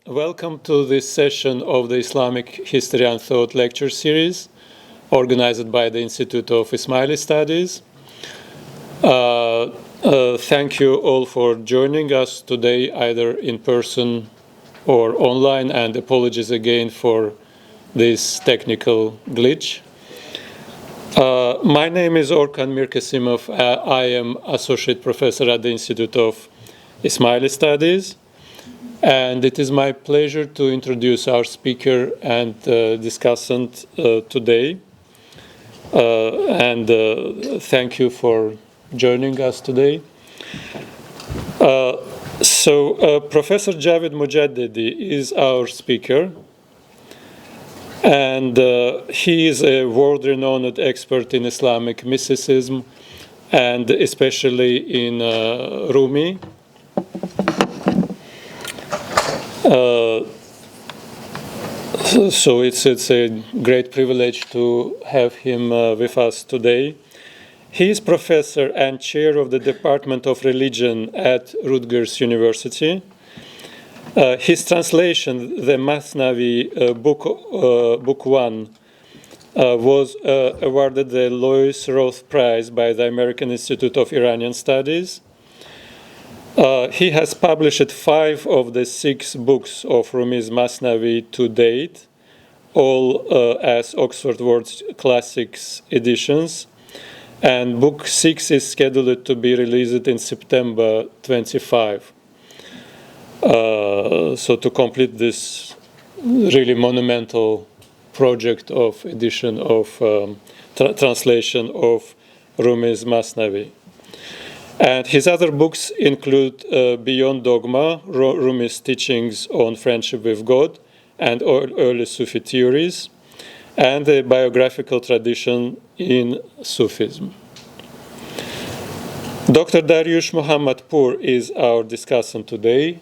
Welcome to this session of the Islamic History and Thought lecture series organized by the Institute of Ismaili Studies. Thank you all for joining us today, either in person or online, and apologies again for this technical glitch. My name is Orkan Mirkasimov. I am Associate Professor at the Institute of Ismaili Studies, and it is my pleasure to introduce our speaker and discussant today. Thank you for joining us today. Professor Javed Mojaddedi is our speaker, and he is a world-renowned expert in Islamic mysticism, and especially in Rumi. So it's a great privilege to have him with us today. He is professor and chair of the Department of Religion at Rutgers University. His translation, the Masnavi Book 1, was awarded the Lois Roth Prize by the American Institute of Iranian Studies. He has published 5 of the 6 books of Rumi's Masnavi to date, all as Oxford Words Classics editions. And book 6 is scheduled to be released in September 25. So to complete this really monumental project of edition of translation of Rumi's Masnavi. And his other books include Beyond Dogma, Rumi's teachings on friendship with God and early Sufi theories, and the biographical tradition in Sufism. Dr. Dariush Muhammadpour is our discussant today.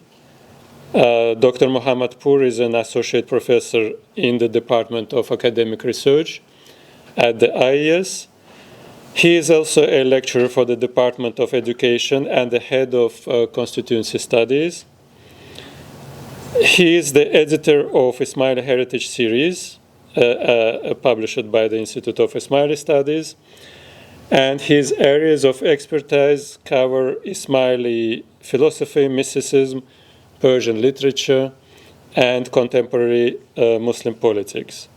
Dr. Muhammadpour is an associate professor in the Department of Academic Research at the IES. He is also a lecturer for the Department of Education and the head of Constituency Studies. He is the editor of Ismaili Heritage Series, published by the Institute of Ismaili Studies. And his areas of expertise cover Ismaili philosophy, mysticism, Persian literature, and contemporary Muslim politics.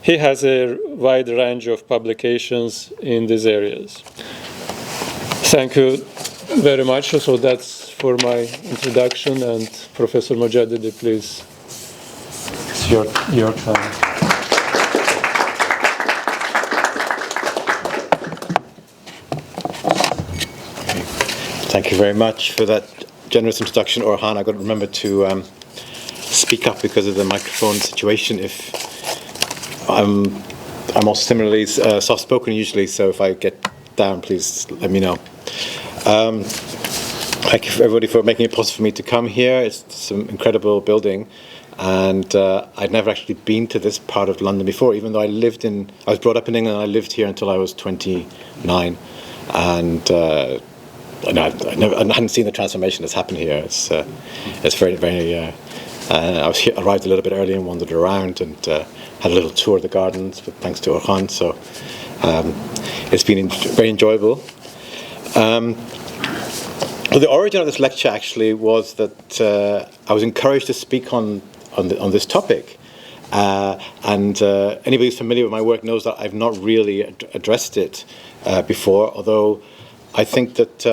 He has a wide range of publications in these areas. Thank you very much. So that's for my introduction. And Professor Mojaddedi, please, it's your time. Thank you very much for that generous introduction, Orhan. I've got to remember to speak up because of the microphone situation. If I'm also similarly soft-spoken usually, so if I get down, please let me know. Thank you everybody for making it possible for me to come here. It's an incredible building, and I'd never actually been to this part of London before, even though I was brought up in England, and I lived here until I was 29, and I hadn't seen the transformation that's happened here. It's very, very. I arrived a little bit early and wandered around and had a little tour of the gardens, but thanks to Orhan. So it's been very enjoyable. Well, the origin of this lecture actually was that I was encouraged to speak on this topic, and anybody who's familiar with my work knows that I've not really addressed it before, although I think that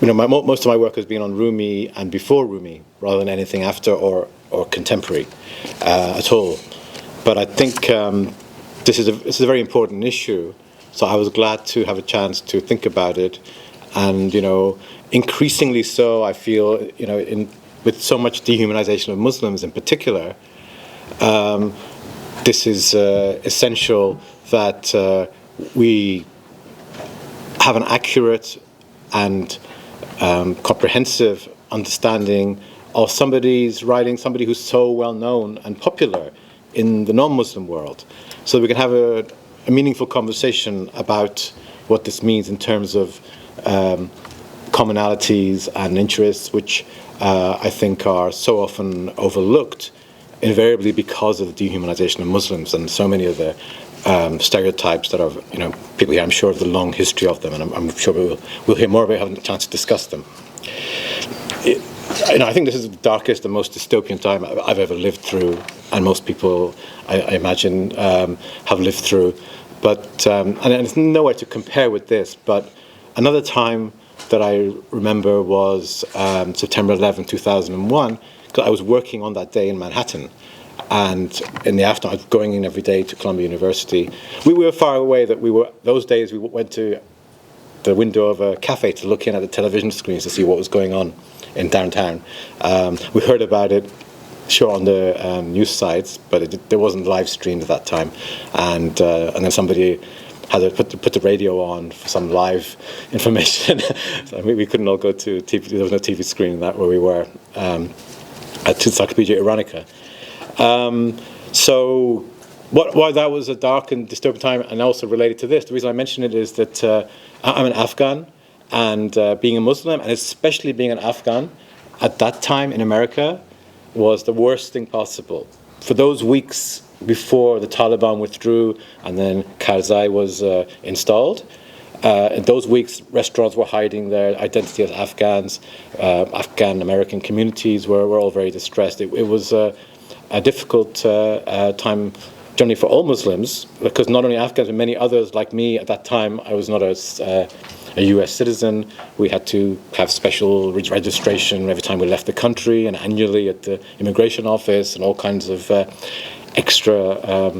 most of my work has been on Rumi and before Rumi, rather than anything after or contemporary at all. But I think this is a very important issue, so I was glad to have a chance to think about it, and increasingly so, I feel with so much dehumanization of Muslims in particular, this is essential that we have an accurate and comprehensive understanding of somebody's writing, somebody who's so well known and popular in the non-Muslim world, so we can have a meaningful conversation about what this means in terms of commonalities and interests which I think are so often overlooked, invariably because of the dehumanization of Muslims and so many of the stereotypes that are, people here, I'm sure, of the long history of them, and I'm sure we'll hear more about having a chance to discuss them. I think this is the darkest and most dystopian time I've ever lived through, and most people, I imagine, have lived through. But and it's nowhere to compare with this. But another time that I remember was September 11, 2001, because I was working on that day in Manhattan. And in the afternoon, I was going in every day to Columbia University. We were far away that those days we went to the window of a cafe to look in at the television screens to see what was going on in downtown. We heard about it, sure, on the news sites, but there wasn't live streamed at that time. And then somebody had to put the radio on for some live information. So we couldn't all go to TV. There was no TV screen where we were at Encyclopedia Iranica. So why that was a dark and disturbing time, and also related to this, the reason I mention it is that I'm an Afghan, and being a Muslim, and especially being an Afghan at that time in America, was the worst thing possible. For those weeks before the Taliban withdrew and then Karzai was installed, in those weeks restaurants were hiding their identity as Afghans. Afghan American communities were all very distressed. It was a difficult time generally for all Muslims, because not only Afghans but many others like me at that time. I was not a US citizen. We had to have special registration every time we left the country, and annually at the immigration office, and all kinds of extra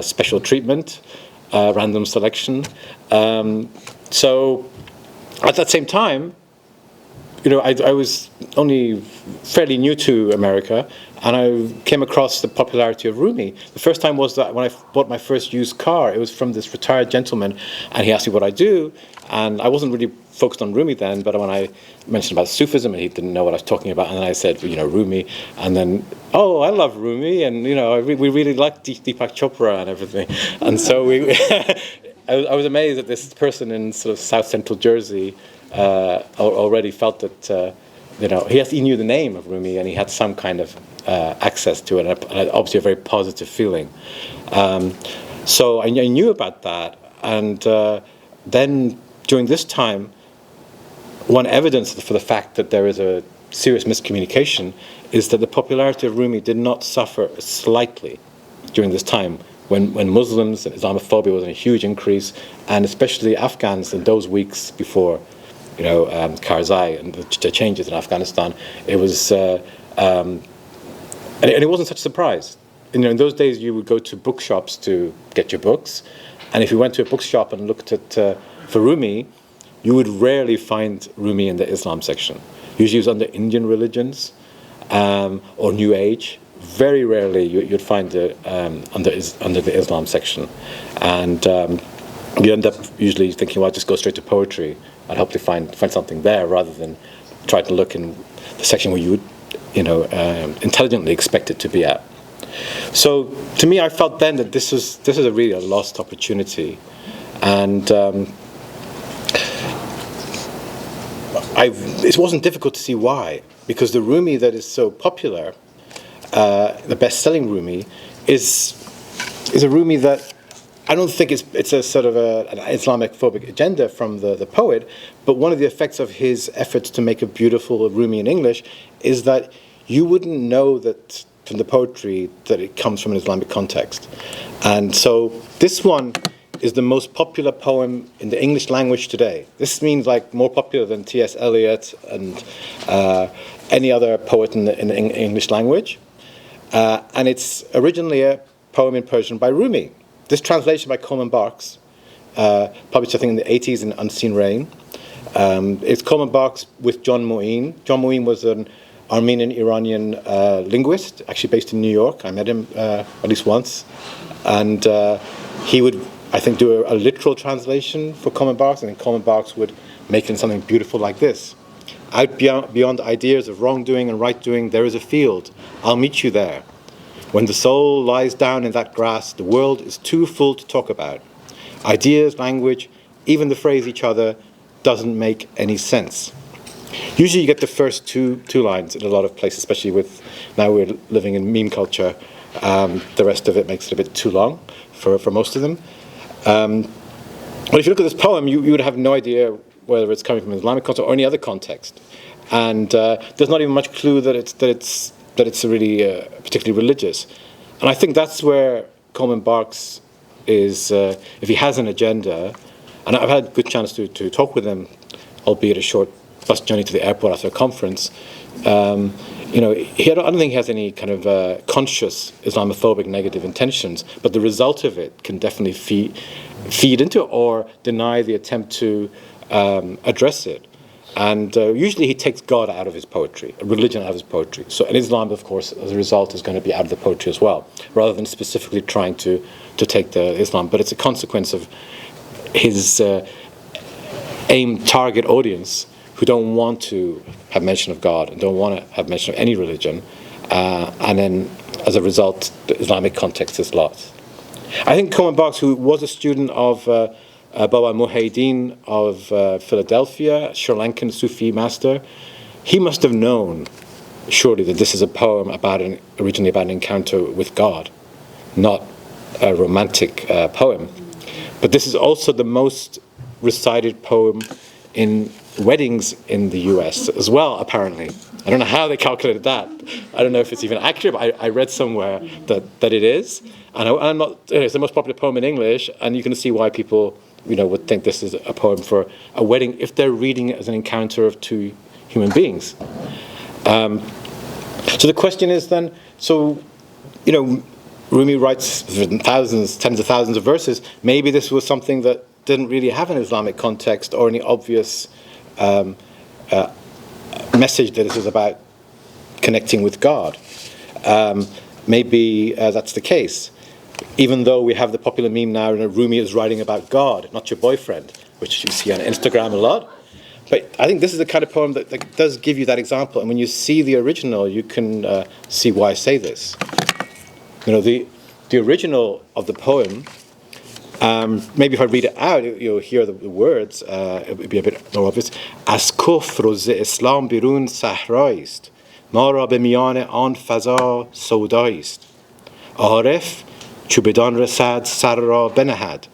special treatment, random selection. So at that same time, I was only fairly new to America, and I came across the popularity of Rumi. The first time was that when I bought my first used car, it was from this retired gentleman, and he asked me what I do, and I wasn't really focused on Rumi then, but when I mentioned about Sufism, and he didn't know what I was talking about, and then I said, Rumi, and then, oh, I love Rumi, and, we really like Deepak Chopra and everything. And so I was amazed that this person in sort of South Central Jersey already felt that, he knew the name of Rumi, and he had some kind of access to it, and obviously a very positive feeling. So I knew about that, and then during this time, one evidence for the fact that there is a serious miscommunication is that the popularity of Rumi did not suffer slightly during this time, when Muslims and Islamophobia was in a huge increase, and especially Afghans in those weeks before, Karzai and the changes in Afghanistan. It was, and it wasn't such a surprise. In those days, you would go to bookshops to get your books, and if you went to a bookshop and looked at for Rumi, you would rarely find Rumi in the Islam section. Usually, it was under Indian religions or New Age. Very rarely you'd find it under the Islam section, and you end up usually thinking, well, I'll just go straight to poetry. I'd hopefully find something there rather than try to look in the section where you would, intelligently expect it to be at. So to me, I felt then that this is really a lost opportunity, and it wasn't difficult to see why, because the Rumi that is so popular, the best-selling Rumi, is a Rumi that I don't think it's a sort of an Islamic-phobic agenda from the poet, but one of the effects of his efforts to make a beautiful Rumi in English is that you wouldn't know that from the poetry that it comes from an Islamic context. And so this one is the most popular poem in the English language today. This means like more popular than T.S. Eliot and any other poet in the English language. And it's originally a poem in Persian by Rumi. This translation by Coleman Barks, published I think in the 80s in Unseen Rain. It's Coleman Barks with John Moeen. John Moeen was an Armenian-Iranian linguist, actually based in New York. I met him at least once. And he would, I think, do a literal translation for Coleman Barks, and then Coleman Barks would make it in something beautiful like this. Out beyond ideas of wrongdoing and right-doing, there is a field. I'll meet you there. When the soul lies down in that grass, the world is too full to talk about. Ideas, language, even the phrase each other doesn't make any sense. Usually you get the first two lines in a lot of places, especially with, now we're living in meme culture. The rest of it makes it a bit too long for most of them. But if you look at this poem, you would have no idea whether it's coming from an Islamic context or any other context. And there's not even much clue that it's really particularly religious. And I think that's where Coleman Barks is, if he has an agenda, and I've had a good chance to talk with him, albeit a short bus journey to the airport after a conference. I don't think he has any kind of conscious Islamophobic negative intentions, but the result of it can definitely feed into it or deny the attempt to address it. And usually he takes God out of his poetry, religion out of his poetry. So, and Islam, of course, as a result, is going to be out of the poetry as well, rather than specifically trying to take the Islam. But it's a consequence of his target audience who don't want to have mention of God and don't want to have mention of any religion. And then, as a result, the Islamic context is lost. I think Coleman Barks, who was a student of Baba Mojaddedi of Philadelphia, Sri Lankan Sufi master, he must have known, surely, that this is a poem originally about an encounter with God, not a romantic poem. But this is also the most recited poem in weddings in the US as well, apparently. I don't know how they calculated that. I don't know if it's even accurate, but I read somewhere that it is. And it's the most popular poem in English, and you can see why people would think this is a poem for a wedding if they're reading it as an encounter of two human beings. So the question is then, Rumi writes thousands, tens of thousands of verses. Maybe this was something that didn't really have an Islamic context or any obvious message that this is about connecting with God. Maybe that's the case. Even though we have the popular meme now, Rumi is writing about God, not your boyfriend, which you see on Instagram a lot. But I think this is the kind of poem that does give you that example. And when you see the original, you can see why I say this. The original of the poem, maybe if I read it out, you'll hear the words, it would be a bit more obvious. As kufr z Islam birun sahraist, ma ra be miyan an faza saudaist. Arif چو بدان رسد سر را بنهد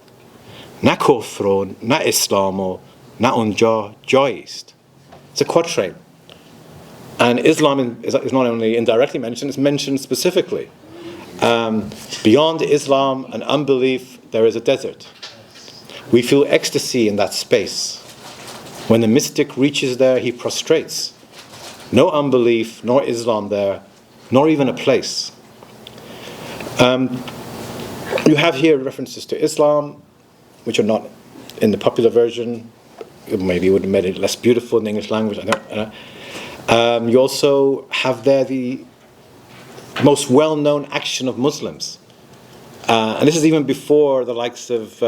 نه کفر و نه اسلام و نه اونجا جایی است. It's a quatrain. And Islam is not only indirectly mentioned, it's mentioned specifically. Beyond Islam and unbelief, there is a desert. We feel ecstasy in that space. When the mystic reaches there, he prostrates. No unbelief, nor Islam there, nor even a place. You have here references to Islam, which are not in the popular version. Maybe it would have made it less beautiful in the English language. You also have there the most well-known action of Muslims. And this is even before the likes of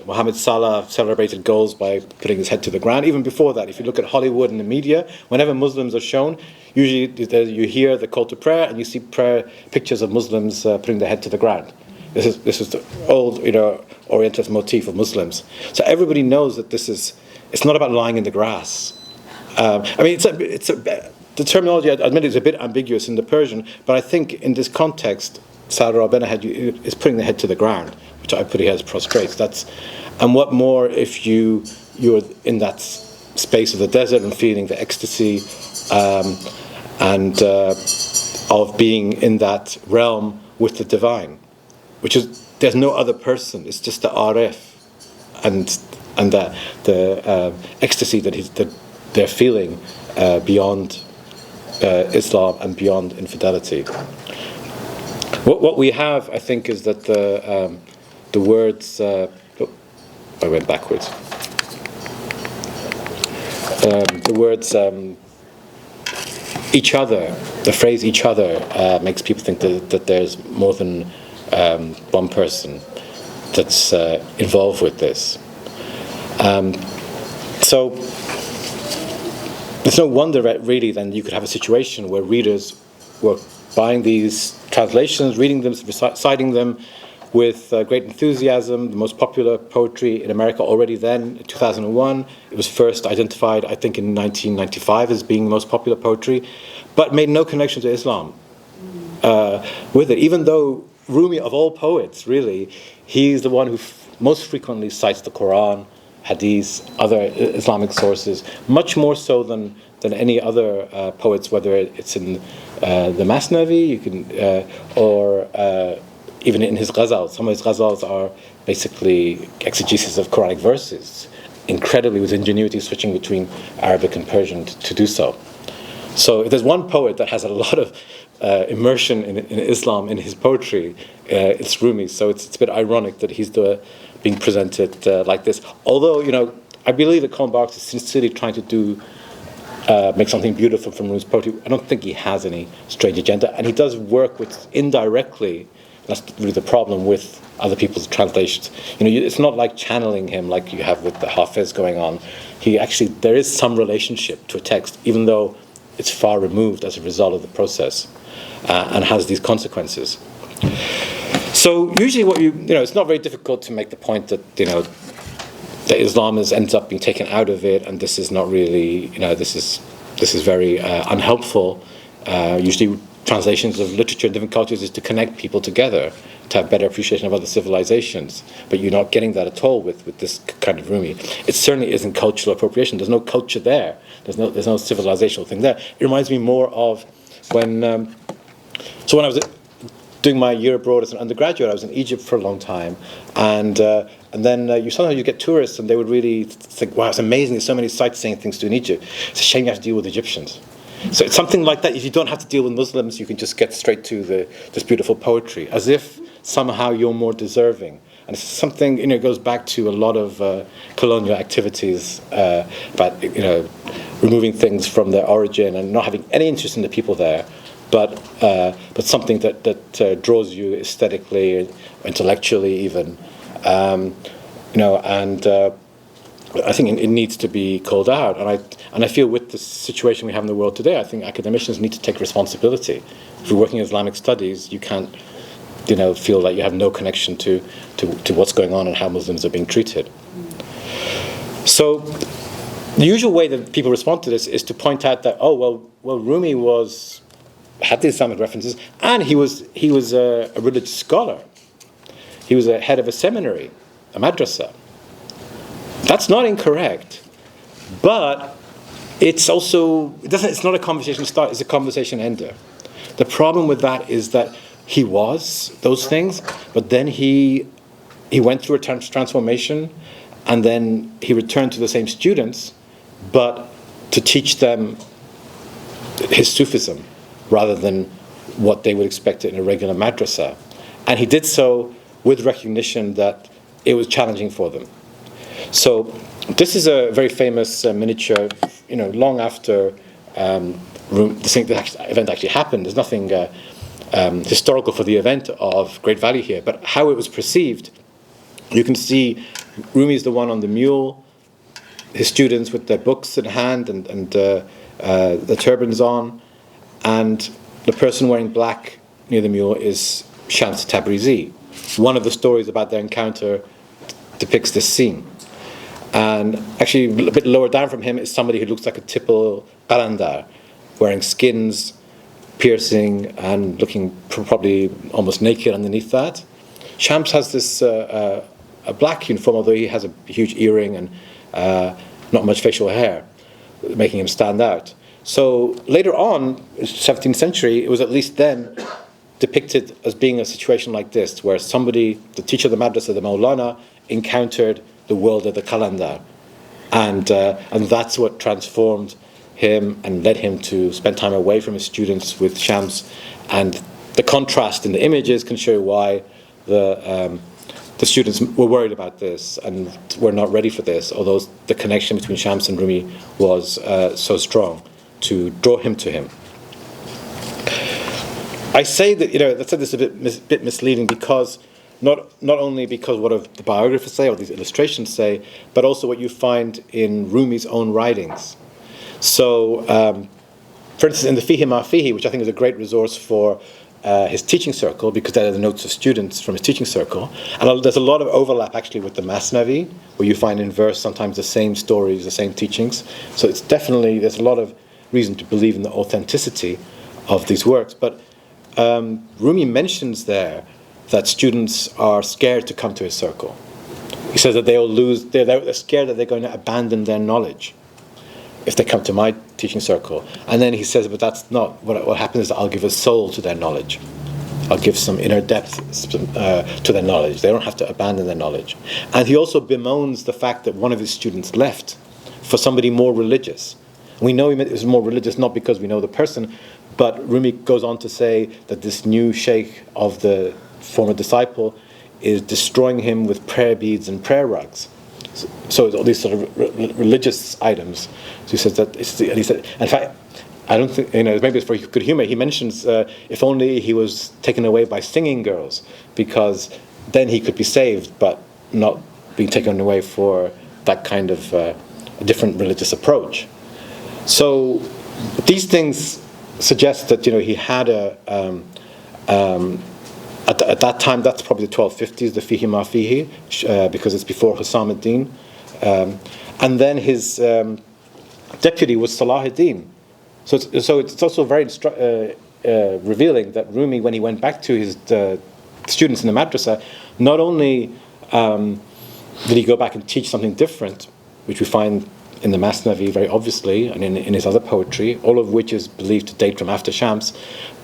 Mohammed Salah celebrated goals by putting his head to the ground. Even before that, if you look at Hollywood and the media, whenever Muslims are shown, usually you hear the call to prayer and you see pictures of Muslims putting their head to the ground. This is the old, Orientalist motif of Muslims. So everybody knows that it's not about lying in the grass. The terminology, I admit, is a bit ambiguous in the Persian, but I think in this context, Sarah Benahed is putting the head to the ground, which I put here as prostrate. And what more if you're in that space of the desert and feeling the ecstasy of being in that realm with the divine, which is there's no other person. It's just the Arif and the ecstasy that they're feeling beyond Islam and beyond infidelity. What we have, I think, is that the words. I went backwards. The words each other. The phrase "each other" makes people think that there's more than one person that's involved with this. So it's no wonder that really then you could have a situation where readers were buying these translations, reading them, reciting them, with great enthusiasm, the most popular poetry in America already then, in 2001. It was first identified, I think, in 1995 as being the most popular poetry, but made no connection to Islam with it, even though Rumi, of all poets, really, he's the one who most frequently cites the Quran, Hadith, other Islamic sources, much more so than any other poets, whether it's in the Masnavi, or even in his ghazals. Some of his ghazals are basically exegesis of Quranic verses, incredibly with ingenuity, switching between Arabic and Persian to do so. So if there's one poet that has a lot of immersion in Islam in his poetry, it's Rumi. So it's a bit ironic that he's being presented like this. Although, I believe that Colin Barks is sincerely trying to make something beautiful from Rumi's poetry. I don't think he has any strange agenda, and he does work with indirectly. That's really the problem with other people's translations. It's not like channeling him like you have with the Hafiz going on. There is some relationship to a text, even though it's far removed as a result of the process, and has these consequences. So usually, it's not very difficult to make the point that that Islam ends up being taken out of it, and this is not really, this is very unhelpful. Usually, translations of literature in different cultures is to connect people together, to have better appreciation of other civilizations. But you're not getting that at all with this kind of Rumi. It certainly isn't cultural appropriation. There's no culture there. There's no civilizational thing there. It reminds me more of when I was doing my year abroad as an undergraduate, I was in Egypt for a long time, and then sometimes you get tourists and they would really think, wow, it's amazing, there's so many sightseeing things to do in Egypt. It's a shame you have to deal with Egyptians. So it's something like that. If you don't have to deal with Muslims, you can just get straight to this beautiful poetry, as if somehow you're more deserving. And it's something, it goes back to a lot of colonial activities about, removing things from their origin and not having any interest in the people there, but something that draws you aesthetically, intellectually even, and I think it needs to be called out. And I feel with the situation we have in the world today, I think academicians need to take responsibility. If you're working in Islamic studies, you can't, feel like you have no connection to what's going on and how Muslims are being treated. So the usual way that people respond to this is to point out that, Rumi had the Islamic references, and he was a religious scholar. He was a head of a seminary, a madrasa. That's not incorrect, but it's not a conversation start, it's a conversation ender. The problem with that is that he was those things, but then he went through a transformation, and then he returned to the same students, but to teach them his Sufism rather than what they would expect in a regular madrasa. And he did so with recognition that it was challenging for them. So this is a very famous miniature, long after this event actually happened. There's nothing historical for the event of great value here, but how it was perceived. You can see Rumi is the one on the mule, his students with their books in hand and the turbans on, and the person wearing black near the mule is Shams Tabrizi. One of the stories about their encounter depicts this scene. And actually, a bit lower down from him is somebody who looks like a typical qalandar, wearing skins, piercing, and looking probably almost naked underneath that. Shams has this a black uniform, although he has a huge earring and not much facial hair, making him stand out. So later on, 17th century, it was at least then depicted as being a situation like this, where somebody, the teacher of the madrasa, the Mawlana, encountered the world of the qalandar, and that's what transformed him and led him to spend time away from his students with Shams. And the contrast in the images can show why the students were worried about this and were not ready for this, although the connection between Shams and Rumi was so strong to draw him to him. I say that, I said this is a bit misleading because not only because what the biographers say or these illustrations say, but also what you find in Rumi's own writings. So, for instance, in the Fihi Ma Fihi, which I think is a great resource for his teaching circle, because they're the notes of students from his teaching circle. And there's a lot of overlap actually with the Masnavi, where you find in verse sometimes the same stories, the same teachings. So it's definitely, there's a lot of reason to believe in the authenticity of these works. But Rumi mentions there that students are scared to come to his circle. He says that they're scared that they're going to abandon their knowledge if they come to my teaching circle. And then he says, but that's not, what happens is I'll give a soul to their knowledge. I'll give some inner depth to their knowledge. They don't have to abandon their knowledge. And he also bemoans the fact that one of his students left for somebody more religious. We know he was more religious not because we know the person, but Rumi goes on to say that this new sheikh of the former disciple is destroying him with prayer beads and prayer rugs. So it's all these sort of religious items. So he says that, and he said, in fact, I don't think, maybe it's for good humor, he mentions if only he was taken away by singing girls, because then he could be saved, but not being taken away for that kind of a different religious approach. So these things suggest that, he had at that time, that's probably the 1250s, the Fihi Ma Fihi, because it's before Hussam ad-Din. And then his deputy was Salah ad-Din. So it's also very revealing that Rumi, when he went back to his students in the madrasa, not only did he go back and teach something different, which we find in the Masnavi very obviously, and in his other poetry, all of which is believed to date from after Shams,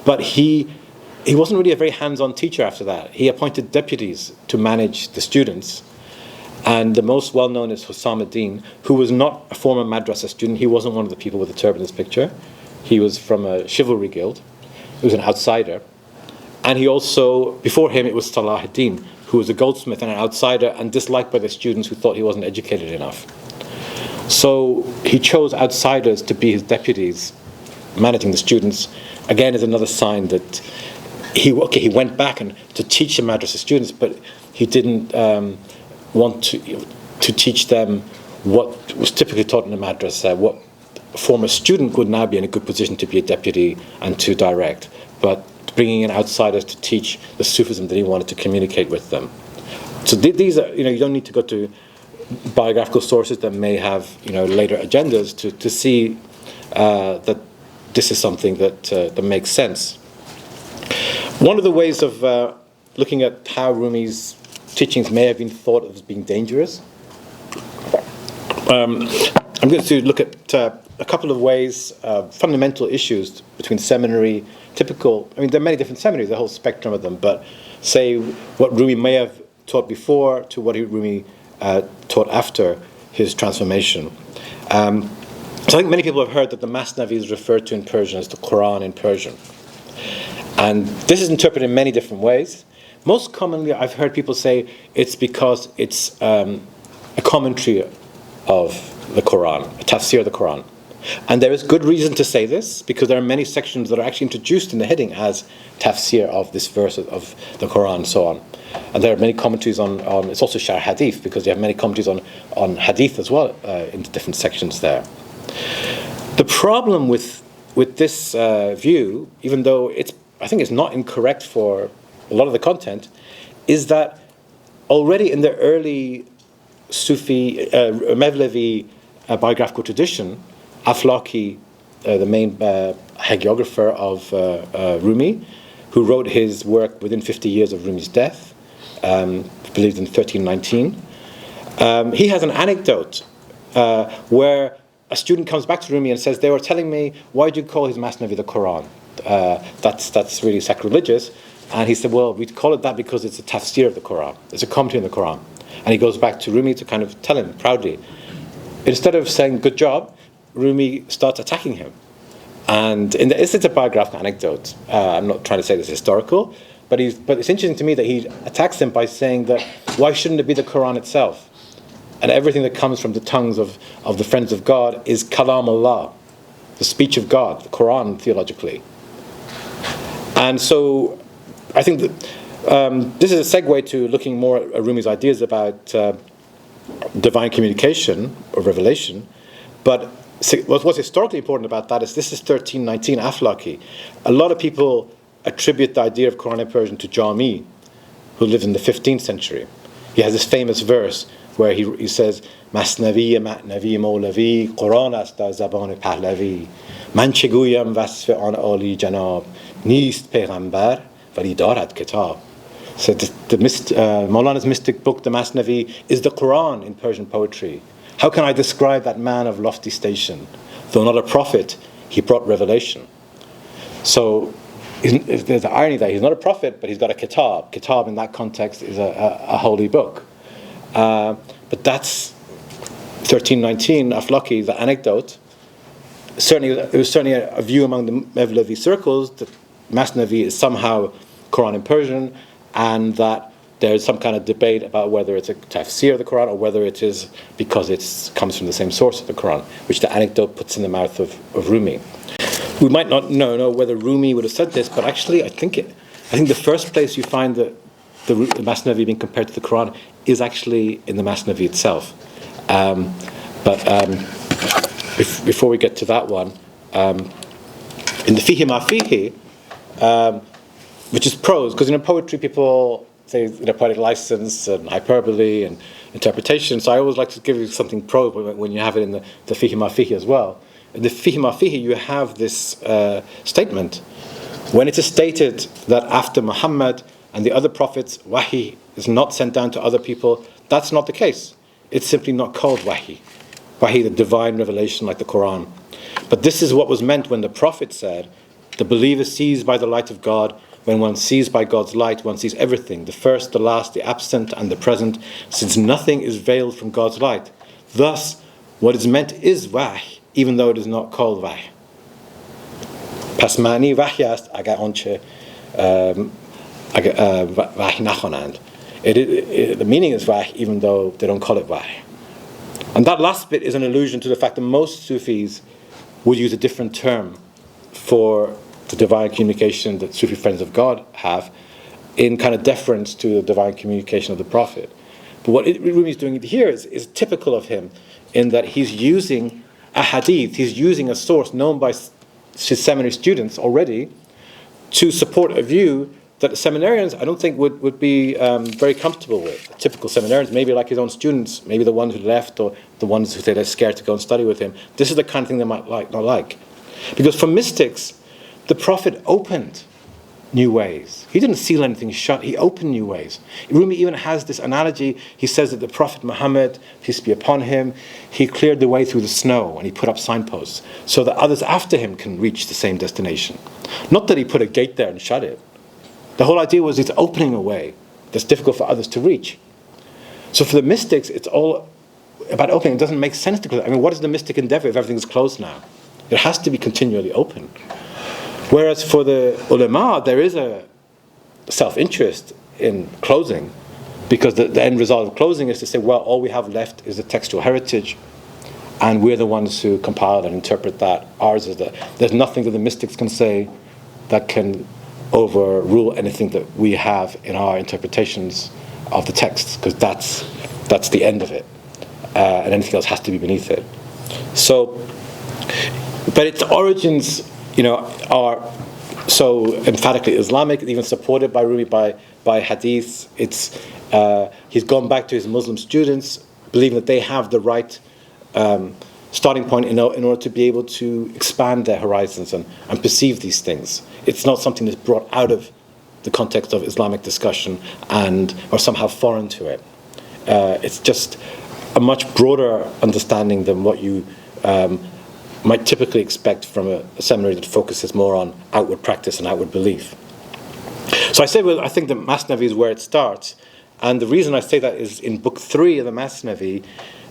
but he wasn't really a very hands-on teacher after that. He appointed deputies to manage the students. And the most well-known is Hussam ad-Din, who was not a former madrasa student. He wasn't one of the people with the turban in this picture. He was from a chivalry guild. He was an outsider. And he also, before him, it was Salah ad-Din, who was a goldsmith and an outsider and disliked by the students who thought he wasn't educated enough. So he chose outsiders to be his deputies, managing the students. Again, is another sign that he went back and to teach the madrasa students, but he didn't want to teach them what was typically taught in the madrasa, what a former student would now be in a good position to be a deputy and to direct, but bringing in outsiders to teach the Sufism that he wanted to communicate with them. So these are, you don't need to go to biographical sources that may have, later agendas to see that this is something that makes sense. One of the ways of looking at how Rumi's teachings may have been thought of as being dangerous, I'm going to look at a couple of ways, fundamental issues between seminary, typical, there are many different seminaries, the whole spectrum of them, but say what Rumi may have taught before to what Rumi taught after his transformation. So I think many people have heard that the Masnavi is referred to in Persian as the Quran in Persian. And this is interpreted in many different ways. Most commonly, I've heard people say it's because it's a commentary of the Quran, a tafsir of the Quran. And there is good reason to say this, because there are many sections that are actually introduced in the heading as tafsir of this verse of the Quran and so on. And there are many commentaries on it's also Shar Hadith, because you have many commentaries on Hadith as well in the different sections there. The problem with this view, even though I think it's not incorrect for a lot of the content, is that already in the early Sufi, Mevlevi biographical tradition, Aflaki, the main hagiographer of Rumi, who wrote his work within 50 years of Rumi's death, believed in 1319, he has an anecdote where a student comes back to Rumi and says, they were telling me, why do you call his Masnavi the Quran? That's really sacrilegious. And he said, well, we call it that because it's a tafsir of the Quran. It's a commentary on the Quran. And he goes back to Rumi to kind of tell him proudly. Instead of saying, good job, Rumi starts attacking him. And it's a biographical anecdote. I'm not trying to say this is historical, but it's interesting to me that he attacks him by saying that, why shouldn't it be the Quran itself? And everything that comes from the tongues of the friends of God is kalam Allah, the speech of God, the Quran theologically. And so I think that this is a segue to looking more at Rumi's ideas about divine communication or revelation. But what's historically important about that is this is 1319 Aflaki. A lot of people attribute the idea of Quran in Persian to Jami, who lived in the 15th century. He has this famous verse where he says, Masnavi, Ma'navi, Mawlavi, Quran ast dar zaban Pahlavi, Man cheguyam wasf an Ali Janab, Nist Peyghambar, wali darad kitab. So Mawlana's mystic book, the Masnavi, is the Quran in Persian poetry. How can I describe that man of lofty station? Though not a prophet, he brought revelation. So there's the irony there. He's not a prophet, but he's got a kitab. Kitab in that context is a holy book. But that's 1319, Aflaki, the anecdote. It was certainly a view among the Mevlevi circles that Masnavi is somehow Quran in Persian, and that there's some kind of debate about whether it's a tafsir of the Quran or whether it is because it comes from the same source of the Quran, which the anecdote puts in the mouth of Rumi. We might not know whether Rumi would have said this, but actually I think the first place you find the Masnavi being compared to the Quran is actually in the Masnavi itself. Before we get to that one, in the Fihi Ma Fihi, which is prose, because in poetry people say poetic license and hyperbole and interpretation, so I always like to give you something prose when you have it in the Fihi Ma Fihi as well. In the Fihi Ma Fihi you have this statement. When it is stated that after Muhammad and the other prophets, Wahi is not sent down to other people, that's not the case. It's simply not called Wahi. Wahi, the divine revelation like the Quran. But this is what was meant when the Prophet said, the believer sees by the light of God. When one sees by God's light, one sees everything, the first, the last, the absent, and the present, since nothing is veiled from God's light. Thus, what is meant is Wahi, even though it is not called Wahi. Pas ma'ni Wahi ast agar anche Wahi nakhonand. The meaning is Wahi, even though they don't call it Wahi. And that last bit is an allusion to the fact that most Sufis would use a different term for the divine communication that Sufi friends of God have, in kind of deference to the divine communication of the Prophet. But what Rumi is doing here is typical of him, in that he's using a hadith, he's using a source known by his seminary students already to support a view that seminarians, I don't think, would be very comfortable with. Typical seminarians, maybe like his own students, maybe the ones who left or the ones who say they're scared to go and study with him. This is the kind of thing they might not like. Because for mystics, the Prophet opened new ways. He didn't seal anything shut, he opened new ways. Rumi even has this analogy. He says that the Prophet Muhammad, peace be upon him, he cleared the way through the snow and he put up signposts so that others after him can reach the same destination. Not that he put a gate there and shut it. The whole idea was it's opening a way that's difficult for others to reach. So for the mystics, it's all about opening. It doesn't make sense to close. I mean, what is the mystic endeavor if everything's closed now? It has to be continually open. Whereas for the ulama, there is a self-interest in closing, because the end result of closing is to say, well, all we have left is the textual heritage, and we're the ones who compile and interpret that. Ours is there's nothing that the mystics can say that can overrule anything that we have in our interpretations of the text, because that's the end of it, and anything else has to be beneath it. So, but its origins, are so emphatically Islamic, even supported by Rumi by hadith. He's gone back to his Muslim students, believing that they have the right starting point in order to be able to expand their horizons and perceive these things. It's not something that's brought out of the context of Islamic discussion or somehow foreign to it. It's just a much broader understanding than what you might typically expect from a seminary that focuses more on outward practice and outward belief. So I say, well, I think the Masnavi is where it starts, and the reason I say that is in book 3 of the Masnavi,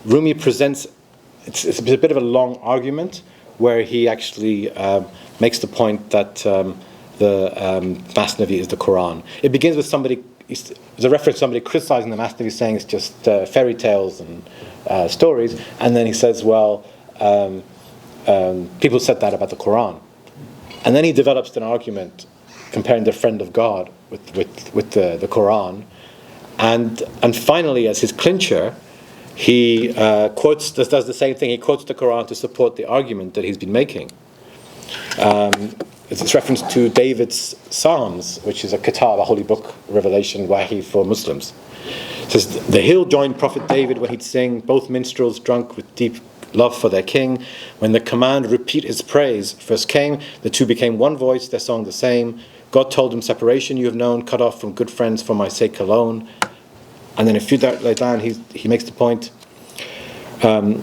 Rumi presents, it's a bit of a long argument where he actually makes the point that the Masnavi is the Quran. It begins with there's a reference to somebody criticizing the Masnavi, saying it's just fairy tales and stories, and then he says, well, people said that about the Quran. And then he develops an argument comparing the friend of God with the Quran. And finally, as his clincher, he does the same thing. He quotes the Quran to support the argument that he's been making. it's reference to David's Psalms, which is a kitab, a holy book, revelation, wahi for Muslims. It says, the hill joined Prophet David when he'd sing, both minstrels drunk with deep love for their king. When the command repeat his praise first came, the two became one voice, their song the same. God told him, separation you have known, cut off from good friends for my sake alone. And then a few later down, he makes the point,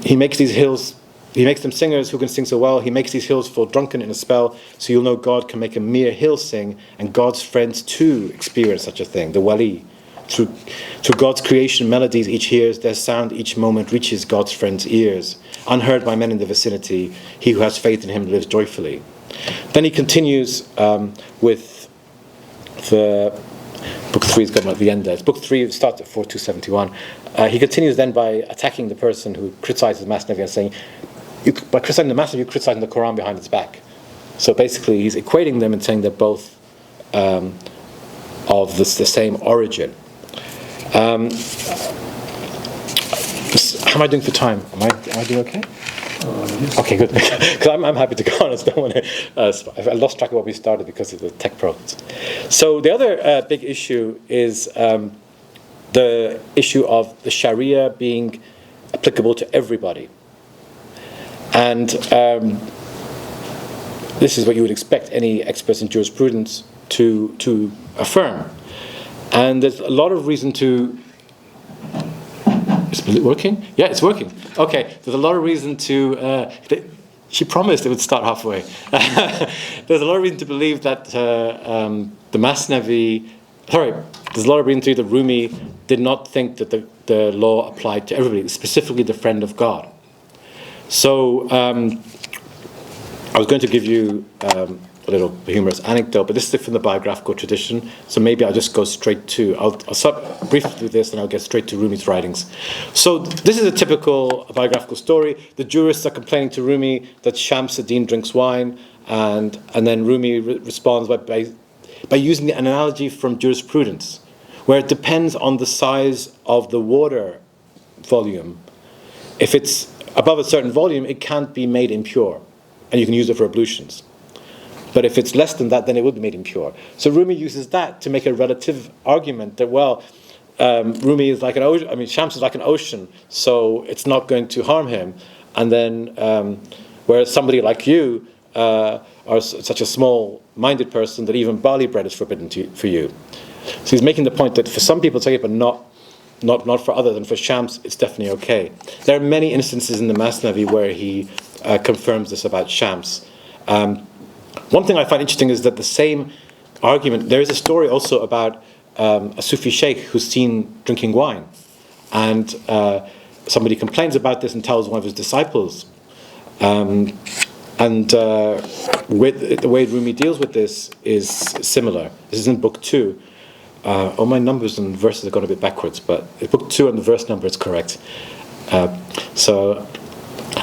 he makes these hills, he makes them singers who can sing so well. He makes these hills fall drunken in a spell, so you'll know God can make a mere hill sing, and God's friends too experience such a thing, the wali. Through God's creation, melodies each hears, their sound each moment reaches God's friends' ears. Unheard by men in the vicinity, he who has faith in him lives joyfully. Then he continues with the book 3's got at the end there. Book 3 starts at 4271. He continues then by attacking the person who criticizes the Masnavi and saying, by criticizing the Masnavi, you're criticizing the Quran behind its back. So basically, he's equating them and saying they're both of the same origin. How am I doing for time? Am I doing okay? Yes. Okay, good. Because I'm happy to go on. I don't want to. I lost track of what we started because of the tech problems. So the other big issue is the issue of the Sharia being applicable to everybody, and this is what you would expect any experts in jurisprudence to affirm. And there's a lot of reason to... Is it working? Yeah, it's working. Okay, there's a lot of reason to... she promised it would start halfway. There's a lot of reason to believe that the Masnavi... Sorry, there's a lot of reason to believe that Rumi did not think that the law applied to everybody, specifically the friend of God. So I was going to give you... a little humorous anecdote, but this is from the biographical tradition, so maybe I'll just go straight to, I'll start briefly with this and I'll get straight to Rumi's writings. So this is a typical biographical story. The jurists are complaining to Rumi that Shams ad-Din drinks wine, and then Rumi responds by using the analogy from jurisprudence, where it depends on the size of the water volume. If it's above a certain volume, it can't be made impure, and you can use it for ablutions. But if it's less than that, then it would be made impure. So Rumi uses that to make a relative argument that, well, Rumi is like an ocean. I mean, Shams is like an ocean, so it's not going to harm him. And then, whereas somebody like you are such a small-minded person that even barley bread is forbidden for you. So he's making the point that for some people it's okay, but not for others. And for Shams, it's definitely okay. There are many instances in the Masnavi where he confirms this about Shams. One thing I find interesting is that the same argument, there is a story also about a Sufi sheikh who's seen drinking wine. And somebody complains about this and tells one of his disciples. With the way Rumi deals with this is similar. This is in book 2. All my numbers and verses have gone a bit backwards, but in book 2 and the verse number is correct. So...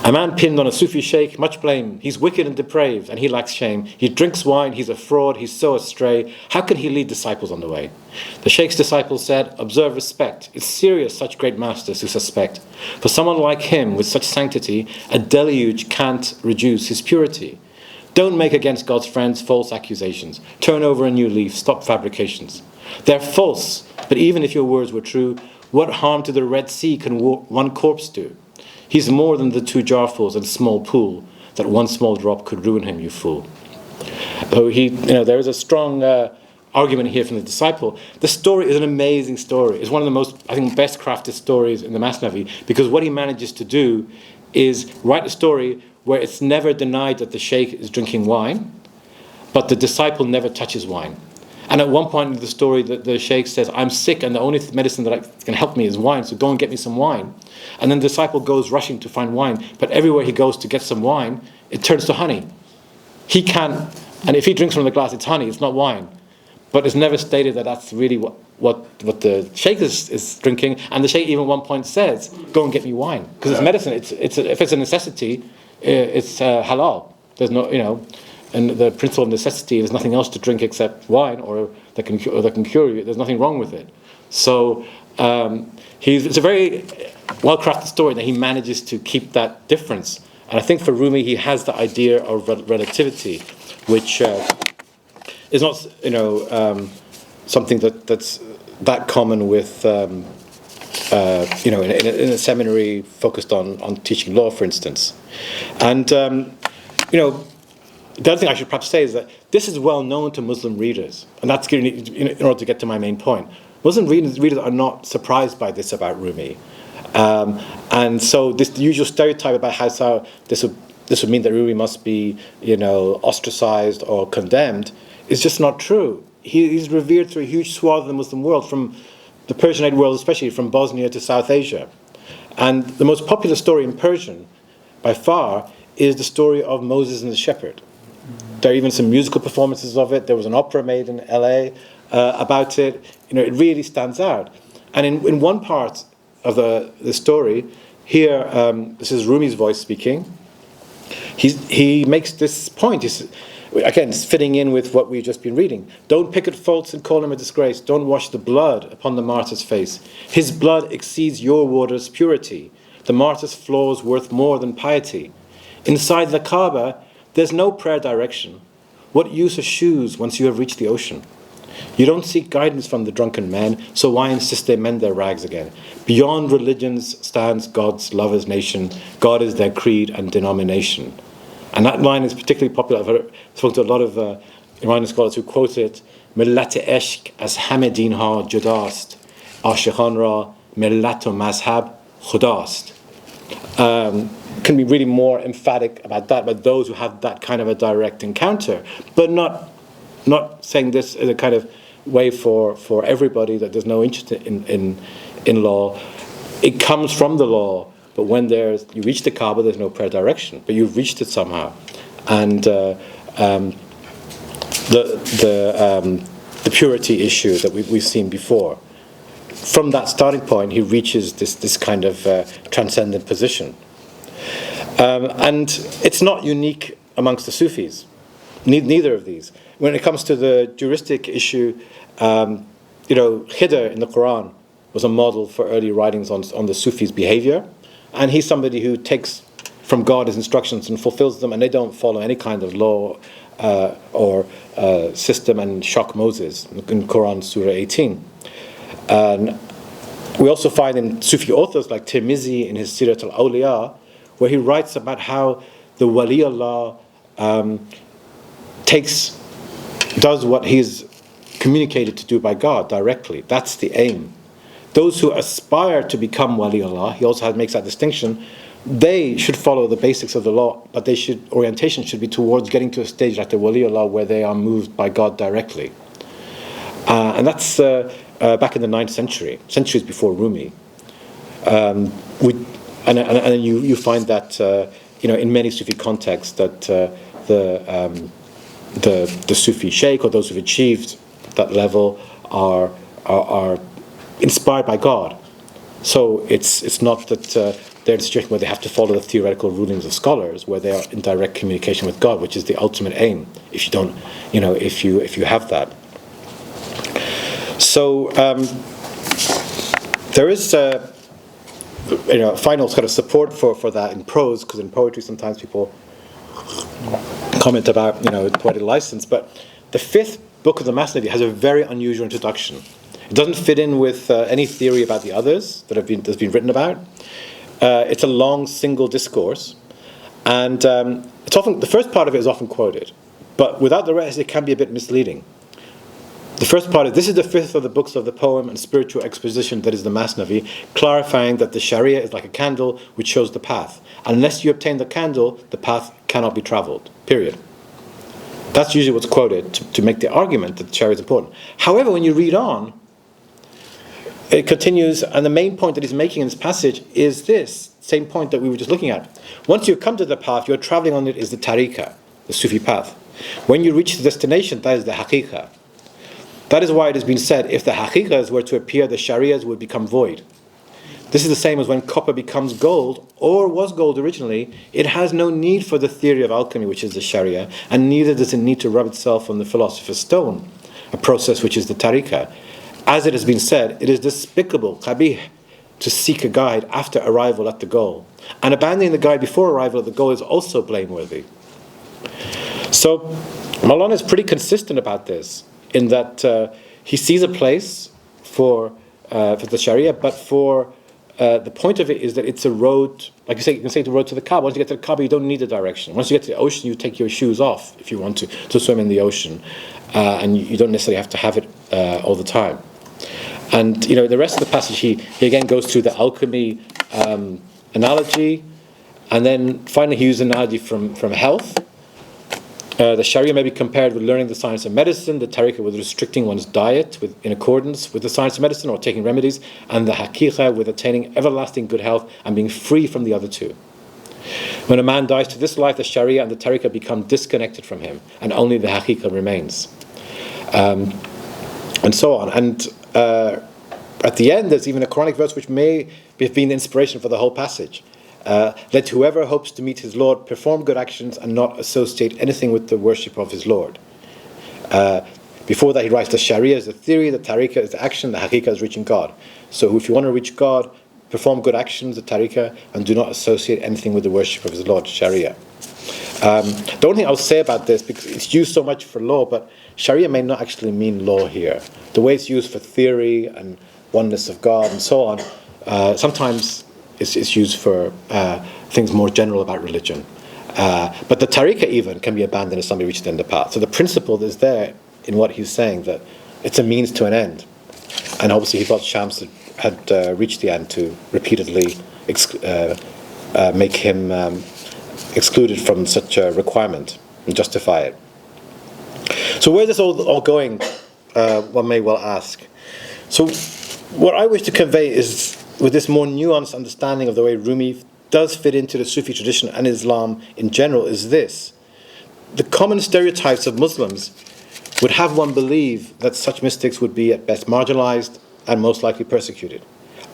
A man pinned on a Sufi sheikh, much blame. He's wicked and depraved, and he lacks shame. He drinks wine, he's a fraud, he's so astray. How can he lead disciples on the way? The sheikh's disciples said, observe respect. It's serious such great masters who suspect. For someone like him, with such sanctity, a deluge can't reduce his purity. Don't make against God's friends false accusations. Turn over a new leaf, stop fabrications. They're false, but even if your words were true, what harm to the Red Sea can one corpse do? He's more than the 2 jarfuls and small pool, that one small drop could ruin him, you fool. So there is a strong argument here from the disciple. The story is an amazing story. It's one of the most, I think, best crafted stories in the Masnavi, because what he manages to do is write a story where it's never denied that the sheikh is drinking wine, but the disciple never touches wine. And at one point in the story, the sheikh says, I'm sick and the only medicine that can help me is wine, so go and get me some wine. And then the disciple goes rushing to find wine, but everywhere he goes to get some wine, it turns to honey. He can't, and if he drinks from the glass, it's honey, it's not wine. But it's never stated that that's really what the sheikh is drinking. And the sheikh even at one point says, go and get me wine. Because it's medicine, if it's a necessity, it's halal. There's no, and the principle of necessity, there's nothing else to drink except wine, or that can cure you. There's nothing wrong with it. So it's a very well-crafted story that he manages to keep that difference. And I think for Rumi, he has the idea of relativity, which is not, something that's that common with, in a seminary focused on teaching law, for instance. And, the other thing I should perhaps say is that this is well known to Muslim readers, and that's in order to get to my main point. Muslim readers are not surprised by this about Rumi. And so the usual stereotype about how this would mean that Rumi must be, ostracized or condemned is just not true. He's revered through a huge swath of the Muslim world, from the Persianate world especially, from Bosnia to South Asia. And the most popular story in Persian, by far, is the story of Moses and the shepherd. There are even some musical performances of it. There was an opera made in LA about it. It really stands out. And in one part of the story, here, this is Rumi's voice speaking. He makes this point. Again, it's fitting in with what we've just been reading. Don't pick at faults and call him a disgrace. Don't wash the blood upon the martyr's face. His blood exceeds your water's purity. The martyr's flaws worth more than piety. Inside the Kaaba, there's no prayer direction. What use are shoes once you have reached the ocean? You don't seek guidance from the drunken men, so why insist they mend their rags again? Beyond religions stands God's lovers' nation. God is their creed and denomination. And that line is particularly popular. I've spoken to a lot of Iranian scholars who quote it. Millat ishq as hame din ha judast, ashiqan ra millat o mazhab khudast. Can be really more emphatic about that, but those who have that kind of a direct encounter, but not saying this as a kind of way for everybody, that there's no interest in law. It comes from the law, but when you reach the Kaaba, there's no prayer direction, but you've reached it somehow. And the purity issue that we've seen before, from that starting point, he reaches this kind of transcendent position. And it's not unique amongst the Sufis, neither of these. When it comes to the juristic issue, Khidr in the Quran was a model for early writings on the Sufis' behavior, and he's somebody who takes from God his instructions and fulfills them, and they don't follow any kind of law or system and shock Moses in Quran Surah 18. And we also find in Sufi authors like Tirmizi in his Sirat al-Awliya, where he writes about how the Wali Allah does what he's communicated to do by God directly. That's the aim. Those who aspire to become Wali Allah, he also makes that distinction, they should follow the basics of the law, but orientation should be towards getting to a stage like the Wali Allah where they are moved by God directly. And that's back in the 9th century, centuries before Rumi. And you find that in many Sufi contexts that the Sufi sheikh or those who've achieved that level are inspired by God. So it's not that they're in a situation where they have to follow the theoretical rulings of scholars, where they are in direct communication with God, which is the ultimate aim. If you don't, if you have that. So there is final sort of support for that in prose, because in poetry sometimes people comment about poetic license. But the 5th book of the Masnavi has a very unusual introduction. It doesn't fit in with any theory about the others that's been written about. It's a long single discourse, and it's often, the first part of it is often quoted, but without the rest it can be a bit misleading. The first part is, this is the 5th of the books of the poem and spiritual exposition that is the Masnavi, clarifying that the Sharia is like a candle which shows the path. Unless you obtain the candle, the path cannot be travelled, period. That's usually what's quoted to make the argument that the Sharia is important. However, when you read on, it continues, and the main point that he's making in this passage is this same point that we were just looking at. Once you've come to the path, you're travelling on it is the tariqah, the Sufi path. When you reach the destination, that is the haqiqah. That is why it has been said, if the haqiqahs were to appear, the sharias would become void. This is the same as when copper becomes gold, or was gold originally. It has no need for the theory of alchemy, which is the sharia, and neither does it need to rub itself on the philosopher's stone, a process which is the tariqah. As it has been said, it is despicable, qabih, to seek a guide after arrival at the goal. And abandoning the guide before arrival at the goal is also blameworthy. So, Mawlana is pretty consistent about this, in that he sees a place for the Sharia, but for the point of it is that it's a road, like you can say the road to the Kaaba. Once you get to the Kaaba, you don't need a direction. Once you get to the ocean, you take your shoes off if you want to swim in the ocean, and you don't necessarily have to have it all the time. And the rest of the passage, he again goes through the alchemy analogy, and then finally he uses an analogy from health. The Sharia may be compared with learning the science of medicine, the tariqah with restricting one's diet in accordance with the science of medicine or taking remedies, and the haqiqah with attaining everlasting good health and being free from the other two. When a man dies to this life, the Sharia and the tariqah become disconnected from him, and only the haqiqah remains. And so on. And at the end, there's even a Quranic verse which may have been the inspiration for the whole passage. Let whoever hopes to meet his Lord perform good actions and not associate anything with the worship of his Lord. Before that, he writes, the Sharia is the theory, the tariqah is the action, the haqiqah is reaching God. So if you want to reach God, perform good actions, the tariqah, and do not associate anything with the worship of his Lord, Sharia. The only thing I'll say about this, because it's used so much for law, but Sharia may not actually mean law here. The way it's used for theory and oneness of God and so on, sometimes it's used for things more general about religion. But the tariqah even can be abandoned if somebody reaches the end of the path. So the principle is there in what he's saying, that it's a means to an end. And obviously he thought Shams had reached the end to repeatedly make him excluded from such a requirement and justify it. So where is this all going, one may well ask. So what I wish to convey is, with this more nuanced understanding of the way Rumi does fit into the Sufi tradition and Islam in general, is this. The common stereotypes of Muslims would have one believe that such mystics would be at best marginalized and most likely persecuted.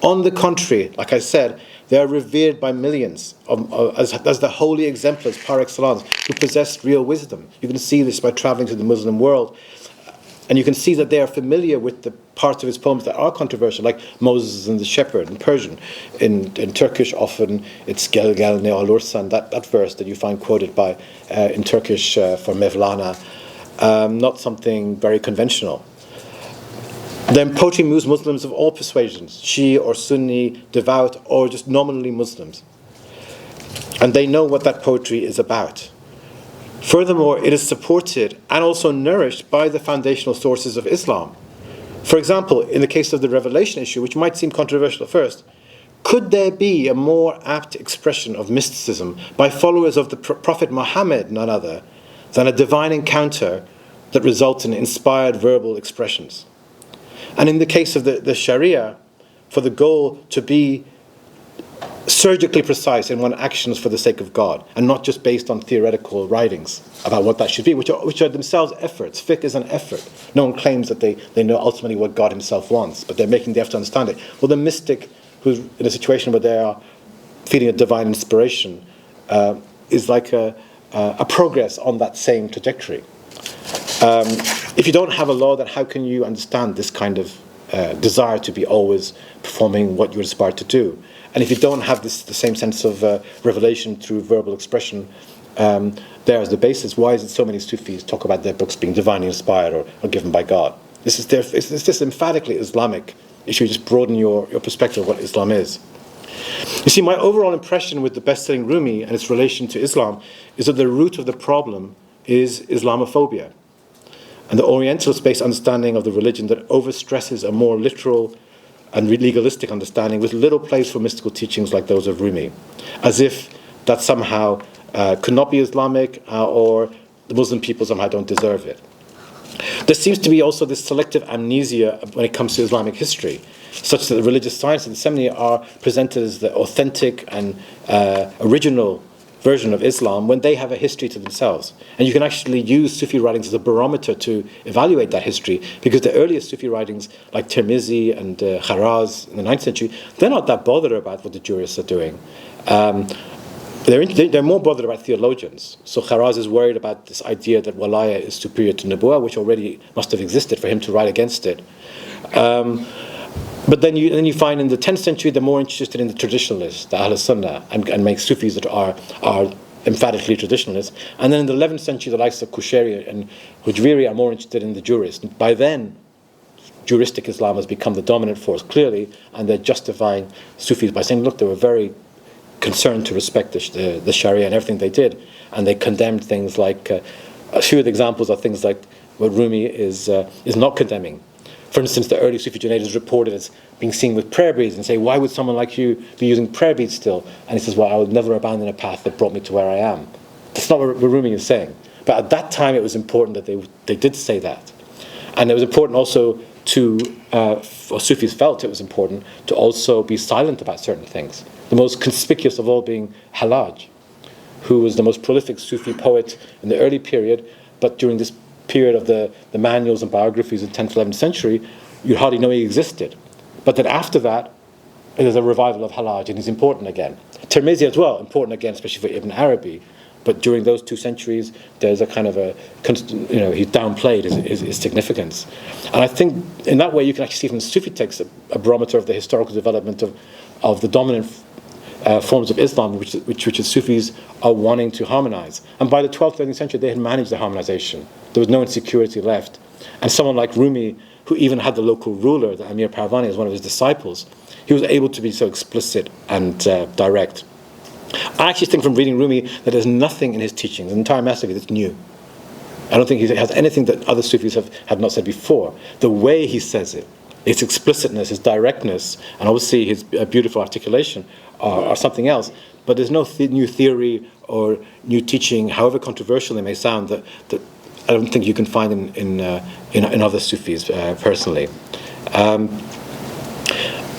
On the contrary, like I said, they are revered by millions as the holy exemplars par excellence who possess real wisdom. You can see this by traveling to the Muslim world. And you can see that they are familiar with the parts of his poems that are controversial, like Moses and the Shepherd in Persian. In Turkish, often it's Gel Gel Ne Olursan, that verse that you find quoted by in Turkish for Mevlana, not something very conventional. Then poetry moves Muslims of all persuasions, Shia or Sunni, devout or just nominally Muslims. And they know what that poetry is about. Furthermore, it is supported and also nourished by the foundational sources of Islam. For example, in the case of the revelation issue, which might seem controversial at first, could there be a more apt expression of mysticism by followers of the Prophet Muhammad, none other, than a divine encounter that results in inspired verbal expressions? And in the case of the Sharia, for the goal to be surgically precise in one's actions for the sake of God, and not just based on theoretical writings about what that should be, which are themselves efforts. Fiqh is an effort. No one claims that they know ultimately what God himself wants, but they're making the effort to understand it. Well, the mystic who's in a situation where they are feeling a divine inspiration is like a progress on that same trajectory. If you don't have a law, then how can you understand this kind of desire to be always performing what you're inspired to do? And if you don't have the same sense of revelation through verbal expression there as the basis, why is it so many Sufis talk about their books being divinely inspired or given by God? It's just emphatically Islamic. You should just broaden your perspective of what Islam is. You see, my overall impression with the best-selling Rumi and its relation to Islam is that the root of the problem is Islamophobia, and the Orientalist-based understanding of the religion that overstresses a more literal and legalistic understanding with little place for mystical teachings like those of Rumi, as if that somehow could not be Islamic or the Muslim people somehow don't deserve it. There seems to be also this selective amnesia when it comes to Islamic history, such that the religious science and the seminary are presented as the authentic and original version of Islam when they have a history to themselves. And you can actually use Sufi writings as a barometer to evaluate that history, because the earliest Sufi writings, like Tirmizi and Kharaz in the 9th century, they're not that bothered about what the jurists are doing. They're more bothered about theologians. So Kharaz is worried about this idea that walaya is superior to nubuwah, which already must have existed for him to write against it. But then you find in the 10th century they're more interested in the traditionalists, the Ahl Sunnah, and make Sufis that are emphatically traditionalist. And then in the 11th century, the likes of Qushayri and Hujwiri are more interested in the jurist. And by then, juristic Islam has become the dominant force, clearly, and they're justifying Sufis by saying, look, they were very concerned to respect the Sharia and everything they did, and they condemned things like, a few of the examples are things like what Rumi is not condemning. For instance, the early Sufi Junaid is reported as being seen with prayer beads and say, why would someone like you be using prayer beads still? And he says, well, I would never abandon a path that brought me to where I am. That's not what Rumi is saying. But at that time, it was important that they did say that. And it was important also to, or Sufis felt it was important, to also be silent about certain things. The most conspicuous of all being Hallaj, who was the most prolific Sufi poet in the early period, but during this period of the manuals and biographies of the 10th, 11th century, you hardly know he existed. But then after that, there's a revival of Hallaj, and he's important again. Tirmizi as well, important again, especially for Ibn Arabi. But during those 2 centuries, there's a kind of he's downplayed his significance. And I think in that way, you can actually see from the Sufi texts a barometer of the historical development of the dominant forms of Islam, which the Sufis are wanting to harmonize. And by the 12th, 13th century, they had managed the harmonization. There was no insecurity left. And someone like Rumi, who even had the local ruler, the Amir Parvani, as one of his disciples, he was able to be so explicit and direct. I actually think from reading Rumi that there's nothing in his teachings, the entire master that's new. I don't think he has anything that other Sufis had not said before. The way he says it, its explicitness, his directness, and obviously his beautiful articulation are something else. But there's no new theory or new teaching, however controversial they may sound, that I don't think you can find in other Sufis personally.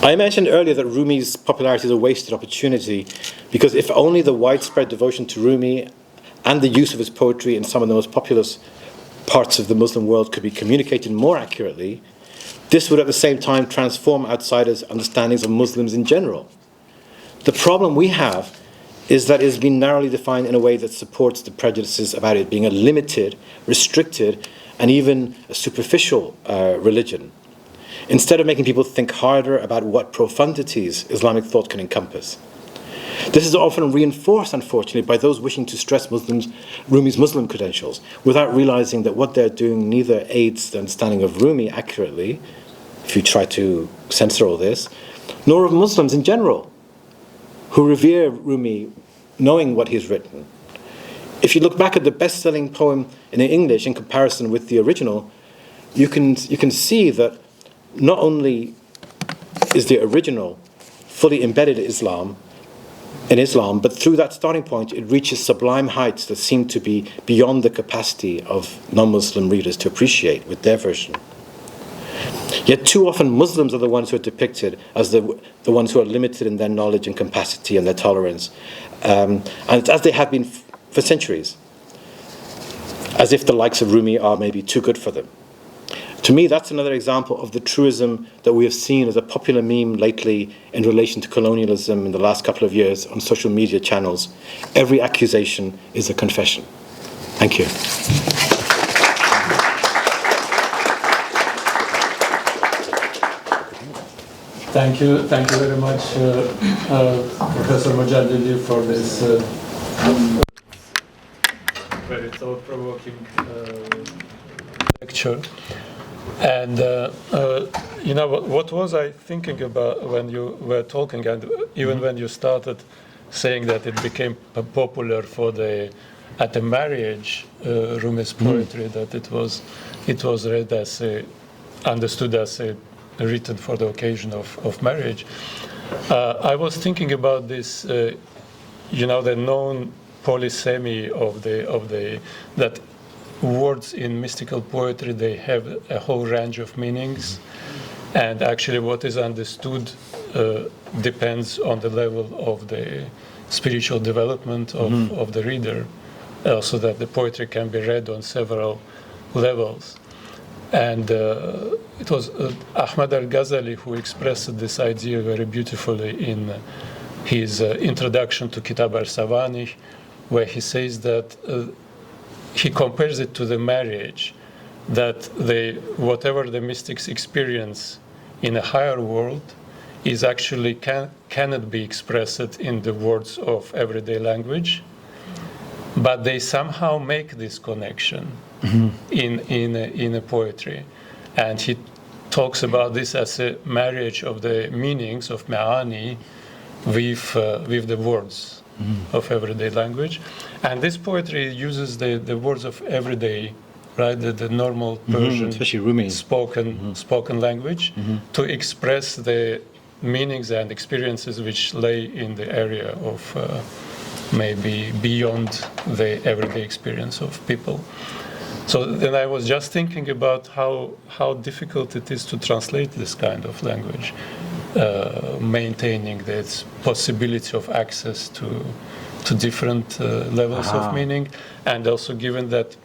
I mentioned earlier that Rumi's popularity is a wasted opportunity, because if only the widespread devotion to Rumi and the use of his poetry in some of the most populous parts of the Muslim world could be communicated more accurately, this would at the same time transform outsiders' understandings of Muslims in general. The problem we have is that it has been narrowly defined in a way that supports the prejudices about it being a limited, restricted, and even a superficial religion, instead of making people think harder about what profundities Islamic thought can encompass. This is often reinforced, unfortunately, by those wishing to stress Rumi's Muslim credentials, without realizing that what they're doing neither aids the understanding of Rumi accurately, if you try to censor all this, nor of Muslims in general, who revere Rumi, knowing what he's written. If you look back at the best-selling poem in English in comparison with the original, you can see that not only is the original fully embedded in Islam, but through that starting point, it reaches sublime heights that seem to be beyond the capacity of non-Muslim readers to appreciate with their version. Yet too often Muslims are the ones who are depicted as the ones who are limited in their knowledge and capacity and their tolerance, and as they have been for centuries, as if the likes of Rumi are maybe too good for them. To me, that's another example of the truism that we have seen as a popular meme lately in relation to colonialism in the last couple of years on social media channels. Every accusation is a confession. Thank you. Thank you very much, Professor Mojaddedi, for this very thought-provoking lecture. And what was I thinking about when you were talking, and even when you started saying that it became popular at the marriage, Rumi's poetry, that it was read as understood as written for the occasion of marriage. I was thinking about this, the known polysemy of that words in mystical poetry, they have a whole range of meanings, and actually what is understood depends on the level of the spiritual development of the reader, so that the poetry can be read on several levels. And it was Ahmad al-Ghazali who expressed this idea very beautifully in his introduction to Kitab al-Sawanih, where he says that he compares it to the marriage, that whatever the mystics experience in a higher world is actually cannot be expressed in the words of everyday language, but they somehow make this connection in a poetry. And he talks about this as a marriage of the meanings of ma'ani with the words of everyday language. And this poetry uses the words of everyday, right, the normal Persian, especially Rumi, spoken language, to express the meanings and experiences which lay in the area of maybe beyond the everyday experience of people. So then I was just thinking about how difficult it is to translate this kind of language, maintaining this possibility of access to different levels of meaning, and also given that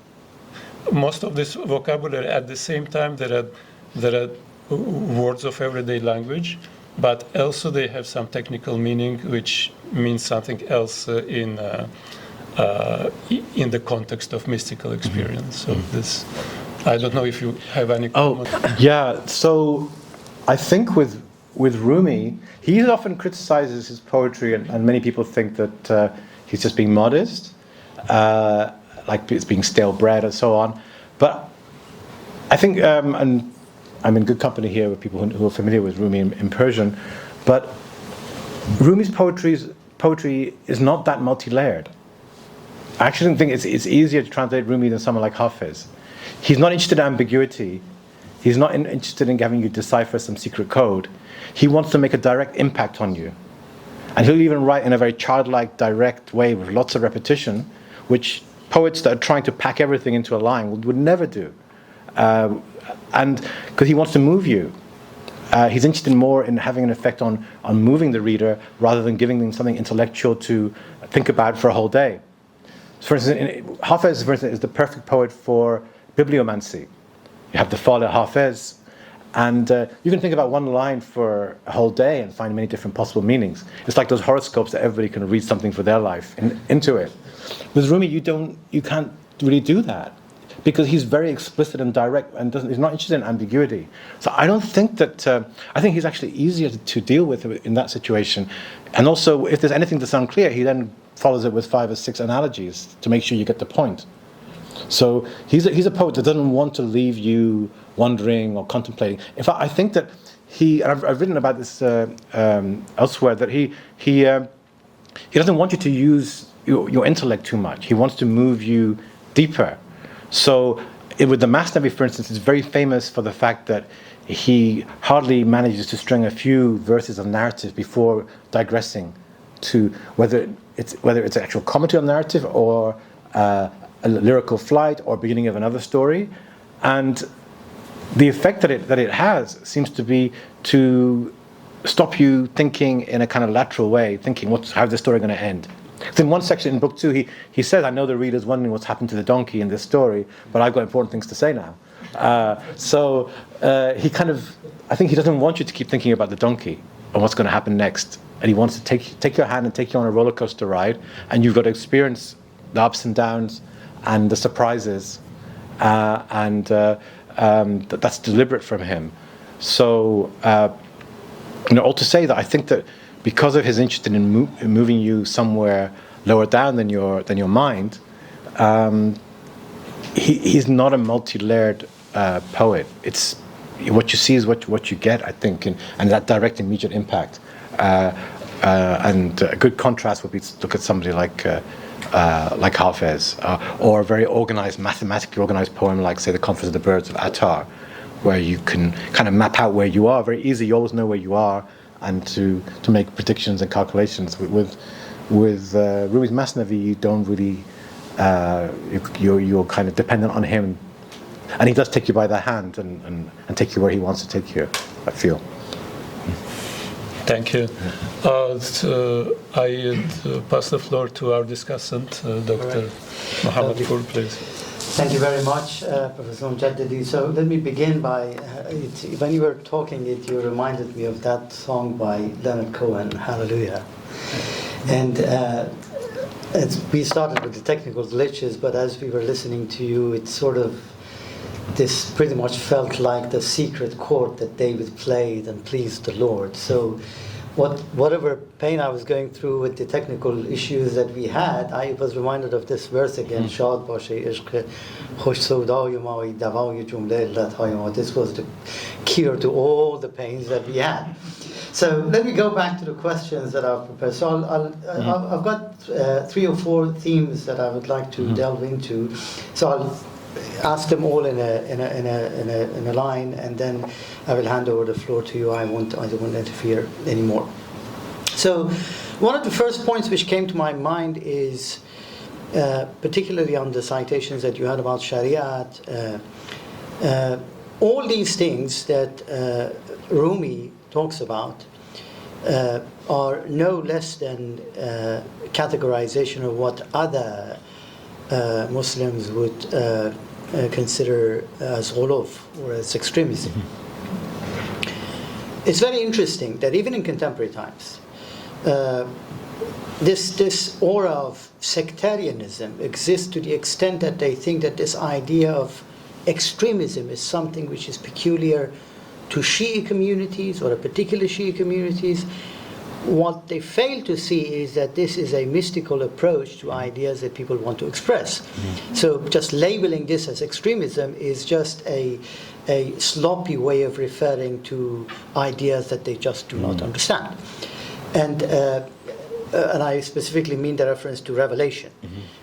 most of this vocabulary at the same time there are words of everyday language, but also they have some technical meaning which means something else in the context of mystical experience. So this, I don't know if you have any comment. Yeah, so I think with Rumi, he often criticizes his poetry, and many people think that he's just being modest, like it's being stale bread and so on. But I think, and I'm in good company here with people who are familiar with Rumi in Persian, but Rumi's poetry is not that multi-layered. I actually think it's easier to translate Rumi than someone like Hafiz. He's not interested in ambiguity. He's not interested in having you decipher some secret code. He wants to make a direct impact on you. And he'll even write in a very childlike, direct way with lots of repetition, which poets that are trying to pack everything into a line would never do. And because he wants to move you. He's interested more in having an effect on moving the reader rather than giving them something intellectual to think about for a whole day. For instance, Hafiz, for instance, is the perfect poet for bibliomancy. You have the Fala Hafiz, and you can think about one line for a whole day and find many different possible meanings. It's like those horoscopes that everybody can read something for their life into it. With Rumi, you can't really do that because he's very explicit and direct and he's not interested in ambiguity. So I don't think that, I think he's actually easier to deal with in that situation. And also, if there's anything that's unclear, he then follows it with 5 or 6 analogies to make sure you get the point. So he's a poet that doesn't want to leave you wondering or contemplating. In fact, I think that I've written about this elsewhere, that he doesn't want you to use your intellect too much. He wants to move you deeper. So with the Masnavi, for instance, it's very famous for the fact that he hardly manages to string a few verses of narrative before digressing to whether it's an actual commentary on narrative or a lyrical flight or beginning of another story. And the effect that it has seems to be to stop you thinking in a kind of lateral way, thinking how's the story going to end. In one section in book 2, he says, I know the reader's wondering what's happened to the donkey in this story, but I've got important things to say now. So I think he doesn't want you to keep thinking about the donkey and what's going to happen next. And he wants to take your hand and take you on a roller coaster ride, and you've got to experience the ups and downs and the surprises, and that's deliberate from him. So, all to say that I think that because of his interest in moving you somewhere lower down than your mind, he's not a multi-layered poet. It's what you see is what you get, I think, and that direct immediate impact. And a good contrast would be to look at somebody like Hafez, or a very organized, mathematically organized poem like, say, The Conference of the Birds of Attar, where you can kind of map out where you are very easy. You always know where you are, and to make predictions and calculations. With Rumi's Masnavi, you don't really, you're kind of dependent on him, and he does take you by the hand and take you where he wants to take you, I feel. Thank you. I pass the floor to our discussant, Dr. Mohammad Balkhi, please. Thank you very much, Professor Mojaddedi. So let me begin by, when you were talking you reminded me of that song by Leonard Cohen, Hallelujah. And we started with the technical glitches, but as we were listening to you, this pretty much felt like the secret chord that David played and pleased the Lord. So whatever pain I was going through with the technical issues that we had, I was reminded of this verse again. شاد باشه عشق خوش سودای ما دوای جمله علتهای ما. This was the cure to all the pains that we had. So let me go back to the questions that I've prepared. So I've got 3 or 4 themes that I would like to delve into. So I'll ask them all in a line, and then I will hand over the floor to you. I don't want to interfere anymore. So one of the first points which came to my mind is particularly on the citations that you had about Shariat, all these things that Rumi talks about are no less than categorization of what other Muslims would consider as ghuluf or as extremism. It's very interesting that even in contemporary times, this aura of sectarianism exists to the extent that they think that this idea of extremism is something which is peculiar to Shia communities or a particular Shia communities. What they fail to see is that this is a mystical approach to ideas that people want to express. So just labeling this as extremism is just a sloppy way of referring to ideas that they just do not understand. And I specifically mean the reference to revelation,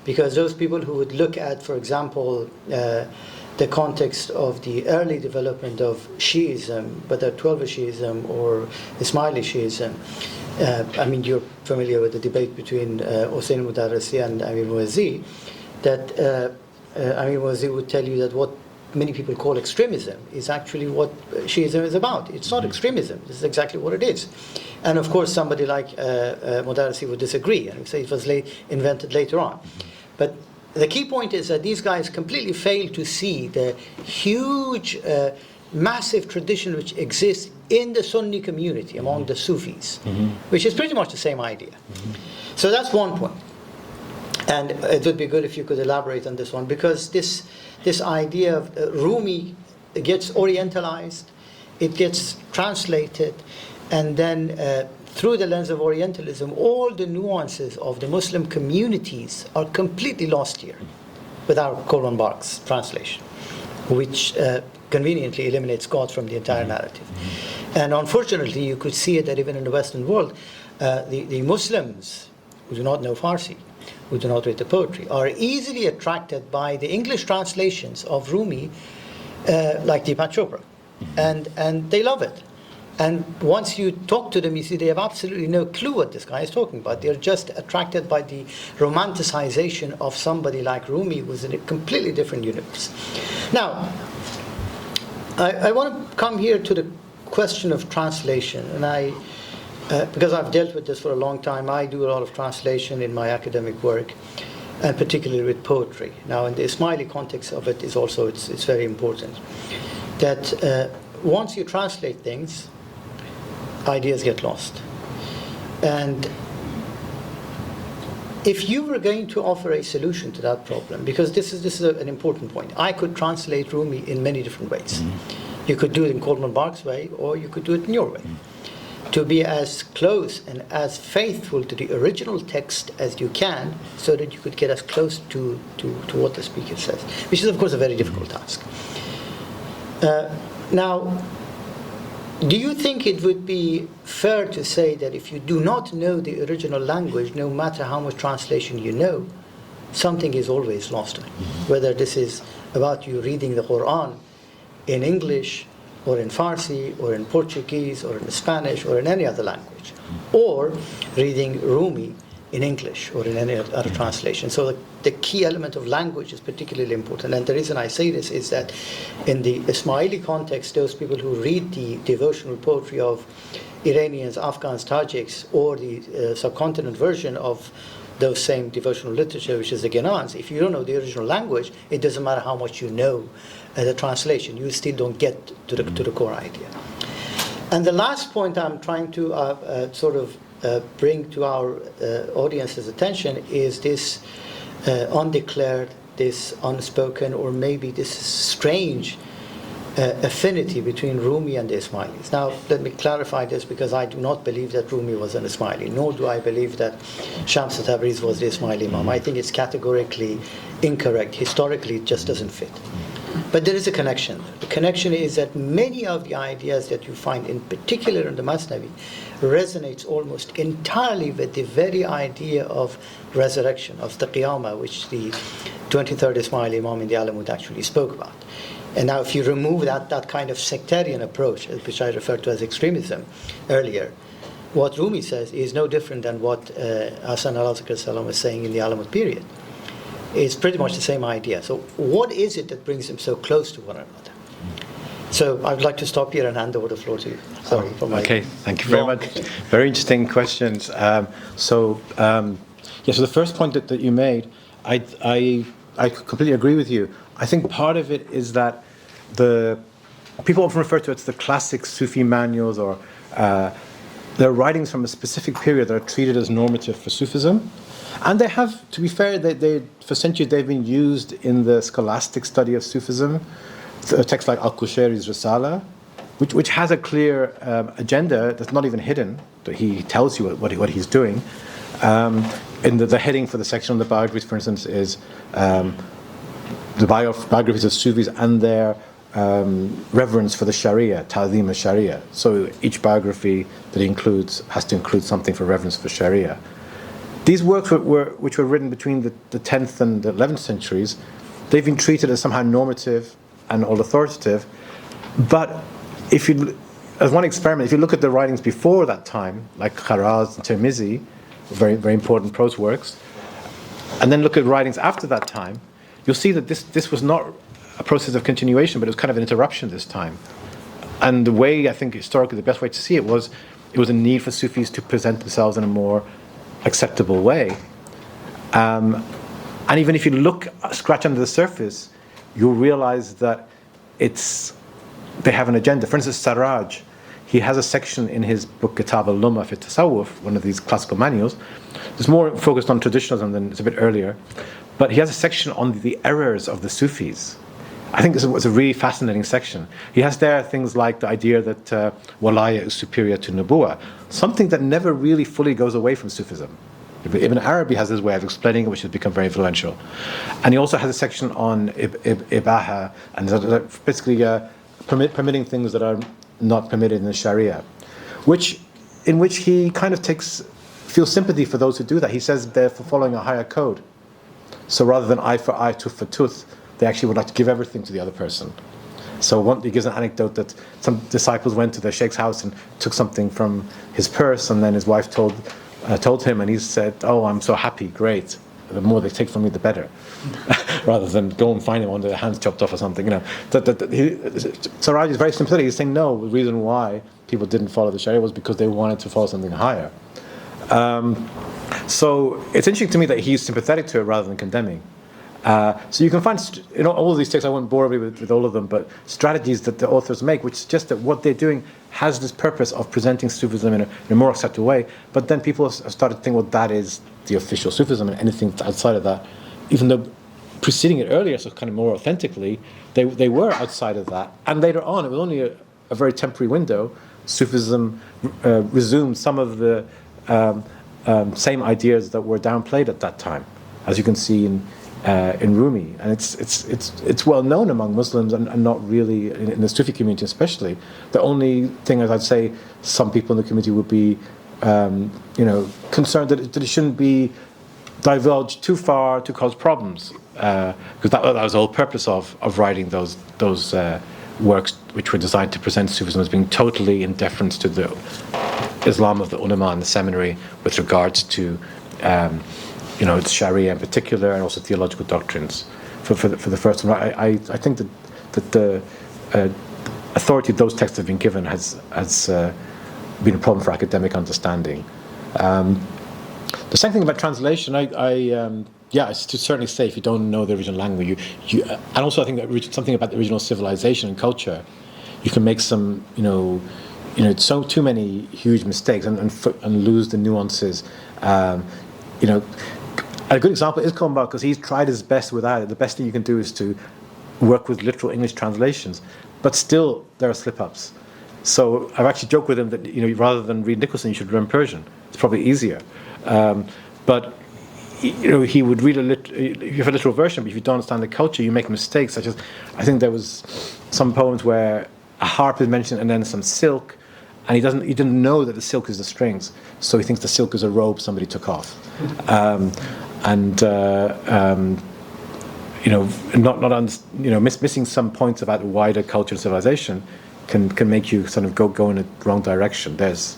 because those people who would look at, for example, the context of the early development of Shiism, whether Twelver Shiism or Ismaili Shiism. I mean, you're familiar with the debate between Hussein Mudarrisi and Amir Muazzi, that Amir Muazzi would tell you that what many people call extremism is actually what Shiism is about. It's not extremism. This is exactly what it is. And of course, somebody like Mudarrisi would disagree and say it was invented later on. But the key point is that these guys completely fail to see the huge, massive tradition which exists in the Sunni community among the Sufis, which is pretty much the same idea. So that's one point. And it would be good if you could elaborate on this one, because this idea of Rumi gets Orientalized, it gets translated, and then through the lens of Orientalism, all the nuances of the Muslim communities are completely lost here with our Colin Barks translation, which conveniently eliminates God from the entire narrative. And unfortunately, you could see it that even in the Western world, the Muslims who do not know Farsi, who do not read the poetry, are easily attracted by the English translations of Rumi, like Deepak Chopra, and they love it. And once you talk to them, you see they have absolutely no clue what this guy is talking about. They're just attracted by the romanticization of somebody like Rumi, who's in a completely different universe. Now, I want to come here to the question of translation, and because I've dealt with this for a long time, I do a lot of translation in my academic work, and particularly with poetry. Now, in the Ismaili context of it is also, it's very important that once you translate things, ideas get lost. And if you were going to offer a solution to that problem, because this is an important point, I could translate Rumi in many different ways. You could do it in Coleman Barks' way, or you could do it in your way. To be as close and as faithful to the original text as you can, so that you could get as close to what the speaker says, which is, of course, a very difficult task. Now, do you think it would be fair to say that if you do not know the original language, no matter how much translation you know, something is always lost? Whether this is about you reading the Quran in English, or in Farsi, or in Portuguese, or in Spanish, or in any other language, or reading Rumi in English or in any other translation. So the key element of language is particularly important. And the reason I say this is that in the Ismaili context, those people who read the devotional poetry of Iranians, Afghans, Tajiks, or the subcontinent version of those same devotional literature, which is the Ghanans, if you don't know the original language, it doesn't matter how much you know the translation, you still don't get to the core idea. And the last point I'm trying to bring to our audience's attention is this undeclared, this unspoken, or maybe this strange affinity between Rumi and the Ismailis. Now, let me clarify this, because I do not believe that Rumi was an Ismaili, nor do I believe that Shams Tabriz was the Ismaili Imam. I think it's categorically incorrect. Historically, it just doesn't fit. But there is a connection. The connection is that many of the ideas that you find, in particular in the Masnavi, resonates almost entirely with the very idea of resurrection, of the Qiyamah, which the 23rd Ismaili Imam in the Alamut actually spoke about. And now if you remove that kind of sectarian approach, which I referred to as extremism earlier, what Rumi says is no different than what Hasan al-Salam was saying in the Alamut period. It's pretty much the same idea. So what is it that brings them so close to one another? So I'd like to stop here and hand over the floor to you. Sorry for my Okay, thank you very much. Very interesting questions. So the first point that you made, I completely agree with you. I think part of it is that the people often refer to it as the classic Sufi manuals, or they're writings from a specific period that are treated as normative for Sufism. And they have, to be fair, for centuries they've been used in the scholastic study of Sufism. A text like Al-Qushayri's Risala, which has a clear agenda that's not even hidden, that he tells you what he's doing. In the heading for the section on the biographies, for instance, is the biographies of Sufis and their reverence for the Sharia, Ta'zim al-Sharia. So each biography that he includes has to include something for reverence for Sharia. These works, which were written between the 10th and the 11th centuries, they've been treated as somehow normative and all authoritative. But as one experiment, if you look at the writings before that time, like Kharaz and Tirmizi, very, very important prose works, and then look at writings after that time, you'll see that this was not a process of continuation, but it was kind of an interruption this time. And the way, I think, historically, the best way to see it was a need for Sufis to present themselves in a more acceptable way. And even if you scratch under the surface, you'll realize that they have an agenda. For instance, Sarraj, he has a section in his book Kitab al-Lumma fi Tasawwuf, one of these classical manuals. It's more focused on traditionalism than it's a bit earlier. But he has a section on the errors of the Sufis. I think this was a really fascinating section. He has there things like the idea that walaya is superior to nubuwa, something that never really fully goes away from Sufism. Ibn Arabi has his way of explaining it, which has become very influential. And he also has a section on ibaha, and basically permitting things that are not permitted in the Sharia, in which he kind of feels sympathy for those who do that. He says they're following a higher code. So rather than eye for eye, tooth for tooth, they actually would like to give everything to the other person. So he gives an anecdote that some disciples went to the sheikh's house and took something from his purse, and then his wife told him, and he said, "Oh, I'm so happy, great. The more they take from me, the better," rather than go and find him on their hands chopped off or something. Sarraj is very sympathetic. He's saying no. The reason why people didn't follow the Sharia was because they wanted to follow something higher. So it's interesting to me that he's sympathetic to it rather than condemning. So you can find all of these texts, I won't bore everybody with all of them, but strategies that the authors make which suggest that what they're doing has this purpose of presenting Sufism in a more acceptable way. But then people have started to think, well, that is the official Sufism, and anything outside of that, even though preceding it earlier, so kind of more authentically, they were outside of that. And later on, it was only a very temporary window, Sufism resumed some of the same ideas that were downplayed at that time, as you can see in Rumi, and it's well known among Muslims and not really in the Sufi community especially. The only thing, as I'd say, some people in the community would be concerned that it shouldn't be divulged too far to cause problems, because that was the whole purpose of writing those works, which were designed to present Sufism as being totally in deference to the Islam of the ulama and the seminary with regards to its Sharia in particular, and also theological doctrines. For the first one, I think that the authority those texts have been given has been a problem for academic understanding. The second thing about translation, it's to certainly say if you don't know the original language, and also I think that something about the original civilization and culture, you can make some so too many huge mistakes and lose the nuances. A good example is Kumbha, because he's tried his best without it. The best thing you can do is to work with literal English translations. but still there are slip-ups. So I've actually joked with him that, rather than read Nicholson, you should learn Persian. It's probably easier. But he would read you have a literal version, but if you don't understand the culture, you make mistakes. Such as, I think there was some poems where a harp is mentioned and then some silk, and he didn't know that the silk is the strings, so he thinks the silk is a robe somebody took off, missing some points about the wider culture and civilization can make you sort of go in the wrong direction. There's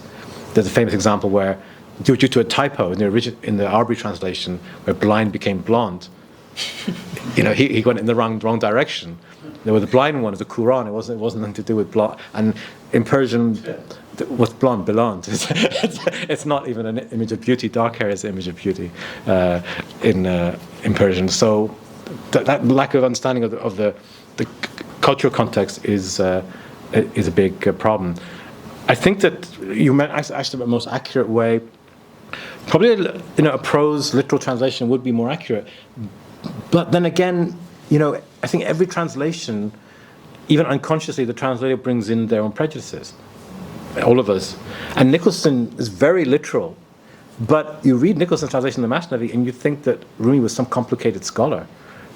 a famous example where, due to a typo in the Arbery translation, where blind became blonde, he went in the wrong direction. There was the blind one, the Quran. It wasn't nothing to do with blonde. And in Persian, what's blonde? Blonde. It's not even an image of beauty. Dark hair is an image of beauty in Persian. So that lack of understanding of the cultural context is a big problem. I think that you meant actually the most accurate way. Probably a prose literal translation would be more accurate. But then again, I think every translation, even unconsciously, the translator brings in their own prejudices. All of us. And Nicholson is very literal. But you read Nicholson's translation of the Masnavi and you think that Rumi was some complicated scholar.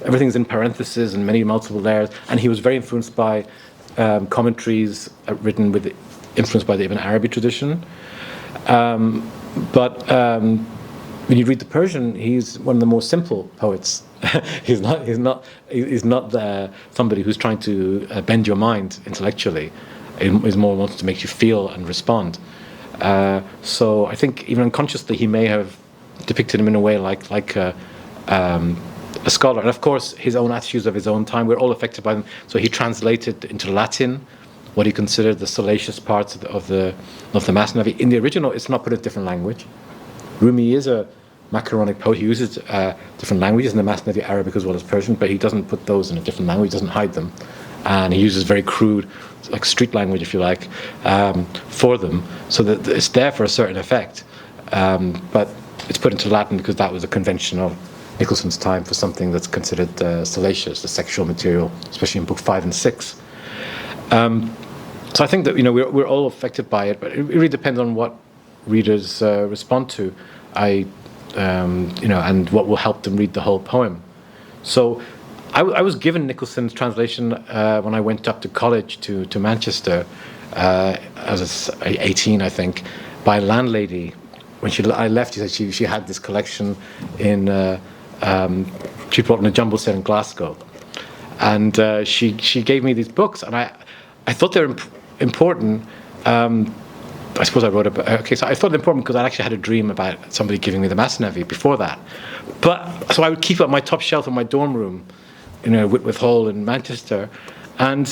Everything's in parentheses and many multiple layers. And he was very influenced by commentaries written influenced by the Ibn Arabi tradition. But when you read the Persian, he's one of the more simple poets. He's not somebody who's trying to bend your mind intellectually. He's more wants to make you feel and respond. So I think even unconsciously he may have depicted him in a way like a scholar. And of course his own attitudes of his own time, we're all affected by them. So he translated into Latin what he considered the salacious parts of the Masnavi. In the original, it's not put in a different language. Rumi is a macaronic poet. He uses different languages in the Masnavi, Arabic as well as Persian, but he doesn't put those in a different language. He doesn't hide them, and he uses very crude, like street language, if you like, for them, so that it's there for a certain effect. But it's put into Latin because that was a convention of Nicholson's time for something that's considered salacious, the sexual material, especially in book 5 and 6. So I think that we're all affected by it, but it really depends on what readers respond to, and what will help them read the whole poem. So I was given Nicholson's translation when I went up to college to Manchester. I was 18, I think, by a landlady. When I left, she said she had this collection she brought in a jumble set in Glasgow, and she gave me these books, and I thought they were important. I suppose I wrote about. Okay, so I thought it important because I actually had a dream about somebody giving me the Masnavi before that. But so I would keep it on my top shelf in my dorm room, Whitworth Hall in Manchester, and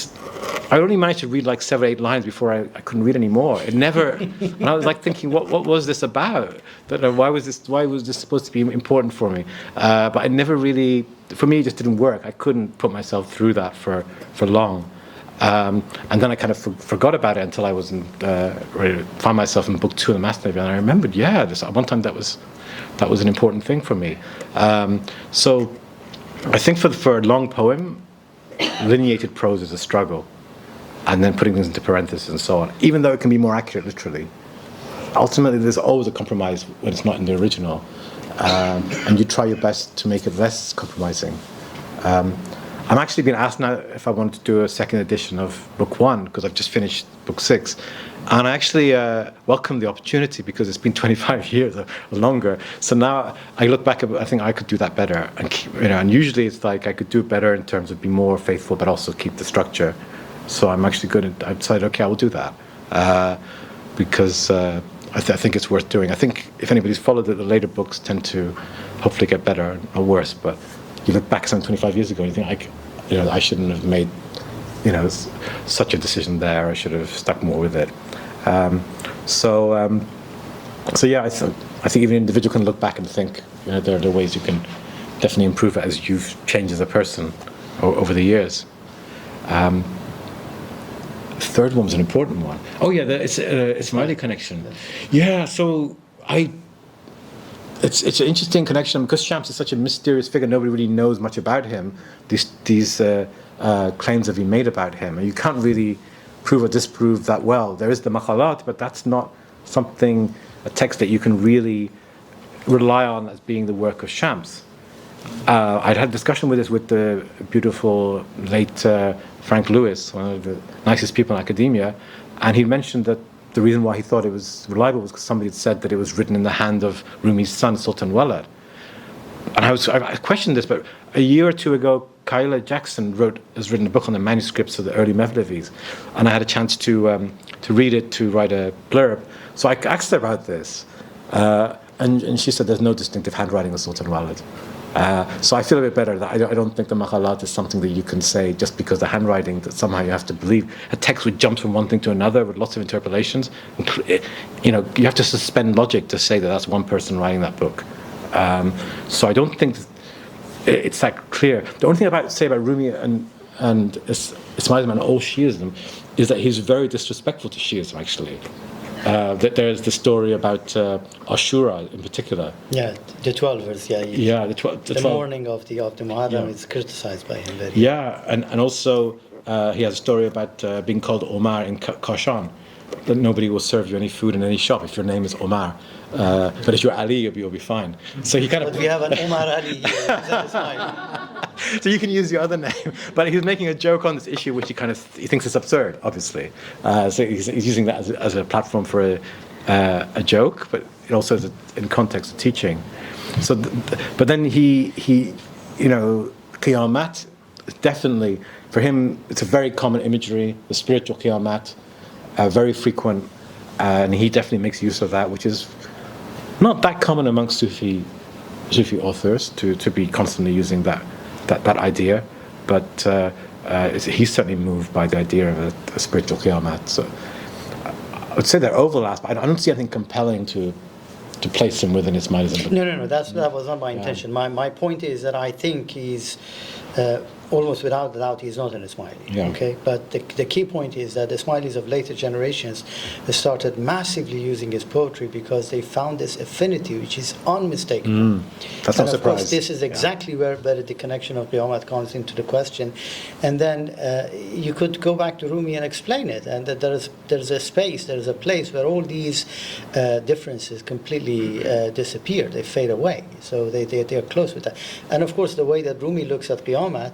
I only managed to read like 7 or 8 lines before I couldn't read anymore. It never. And I was like thinking, what was this about? Why was this supposed to be important for me? But I never really. For me, it just didn't work. I couldn't put myself through that for long. And then I kind of forgot about it until I was ready to find myself in book 2 of the Masnavi, and I remembered, one time that was an important thing for me. So I think for a long poem, lineated prose is a struggle, and then putting things into parentheses and so on, even though it can be more accurate literally. Ultimately, there's always a compromise when it's not in the original, and you try your best to make it less compromising. I'm actually being asked now if I want to do a second edition of book 1, because I've just finished book 6. And I actually welcome the opportunity because it's been 25 years or longer. So now I look back, I think I could do that better. And usually it's like I could do it better in terms of being more faithful, but also keep the structure. So I'm actually I decided, okay, I will do that. Because I think it's worth doing. I think if anybody's followed it, the later books tend to hopefully get better or worse. But you look back some 25 years ago and you think, I shouldn't have made, such a decision there. I should have stuck more with it. So yeah, I think even an individual can look back and think, there are ways you can definitely improve it as you've changed as a person over the years. The third one was an important one. Oh yeah, the Ismaili connection. Yeah, so It's an interesting connection because Shams is such a mysterious figure. Nobody really knows much about him. These claims have been made about him, and you can't really prove or disprove that well. There is the maqalat, but that's not a text that you can really rely on as being the work of Shams. I'd had a discussion with the beautiful late Frank Lewis, one of the nicest people in academia, and he mentioned that the reason why he thought it was reliable was because somebody had said that it was written in the hand of Rumi's son, Sultan Walad. And I questioned this, but a year or two ago, Kyla Jackson has written a book on the manuscripts of the early Mevlevis, and I had a chance to read it, to write a blurb. So I asked her about this, and she said there's no distinctive handwriting of Sultan Walad. So I feel a bit better that I don't think the maqalat is something that you can say just because the handwriting, that somehow you have to believe. A text would jump from one thing to another with lots of interpolations. You have to suspend logic to say that that's one person writing that book. So I don't think it's that clear. The only thing about Rumi and Ismailism and all Shiism is that he's very disrespectful to Shiism, actually. That there's the story about Ashura in particular. Yeah, the 12 verse. Yeah, the morning of the Muharram is criticized by him very. Yeah, and also he has a story about being called Omar in Kashan, that nobody will serve you any food in any shop if your name is Omar. But if you're Ali, you'll be fine. So he kind of. But we have an Omar Ali here. That is fine. So you can use your other name, but he's making a joke on this issue, which he thinks is absurd, obviously. So he's using that as a platform for a joke, but it also is in context of teaching. So, but then he Qiyamat, definitely for him, it's a very common imagery. The spiritual Qiyamat, very frequent, and he definitely makes use of that, which is not that common amongst Sufi authors to be constantly using that idea, but he's certainly moved by the idea of a spiritual Qiyamat. So I would say there are overlaps, but I don't see anything compelling to place him within Ismailism. No. That was not my intention. My point is that I think he's almost without doubt he's not an Ismaili. Yeah. Okay, but the key point is that the Ismailis of later generations started massively using his poetry because they found this affinity which is unmistakable. That's and no of surprise. course, this is exactly where the connection of Qiyamat comes into the question. And then you could go back to Rumi and explain it, and that there's a space, there's a place where all these differences completely disappear, they fade away. So they are close with that. And of course, the way that Rumi looks at Qiyamat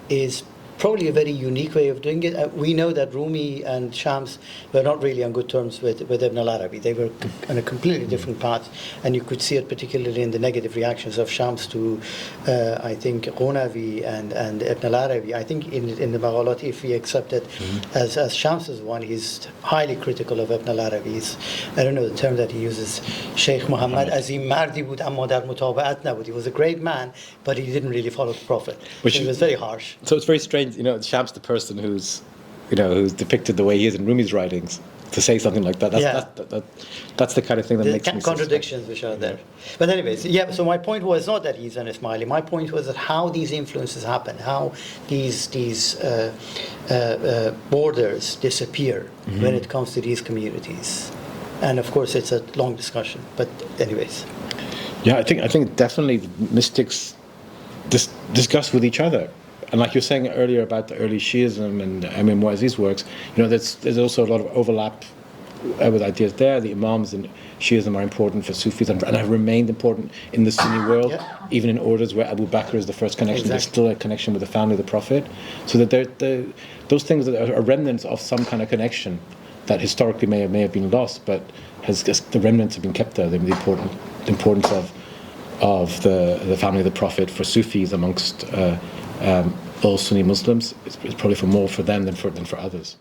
is probably a very unique way of doing it. We know that Rumi and Shams were not really on good terms with Ibn al-Arabi. They were on a completely different path, and you could see it particularly in the negative reactions of Shams to, I think, Ghunavi and Ibn al-Arabi. I think in the Maghalat, if we accept it as Shams's one, he's highly critical of Ibn al-Arabi. I don't know the term that he uses, Sheikh Muhammad Azim Mardi bud amma dar mutaba'at nabud. He was a great man, but he didn't really follow the Prophet. So he was very harsh. So it's very strange, Shams, the person who's depicted the way he is in Rumi's writings, to say something like that. That's the kind of thing that makes me contradictions which are there. But anyways, so my point was not that he's an Ismaili. My point was that how these influences happen, how these borders disappear when it comes to these communities. And of course, it's a long discussion. But anyways. Yeah, I think definitely mystics discuss with each other. And like you were saying earlier about the early Shiism and Imam Muazzi's works, there's also a lot of overlap with ideas there. The Imams in Shiism are important for Sufis and have remained important in the Sunni world, even in orders where Abu Bakr is the first connection. There's still a connection with the family of the Prophet. So that those things are remnants of some kind of connection that historically may have been lost, but the remnants have been kept there. The importance of the family of the Prophet for Sufis amongst all Sunni Muslims is probably more for them than for others.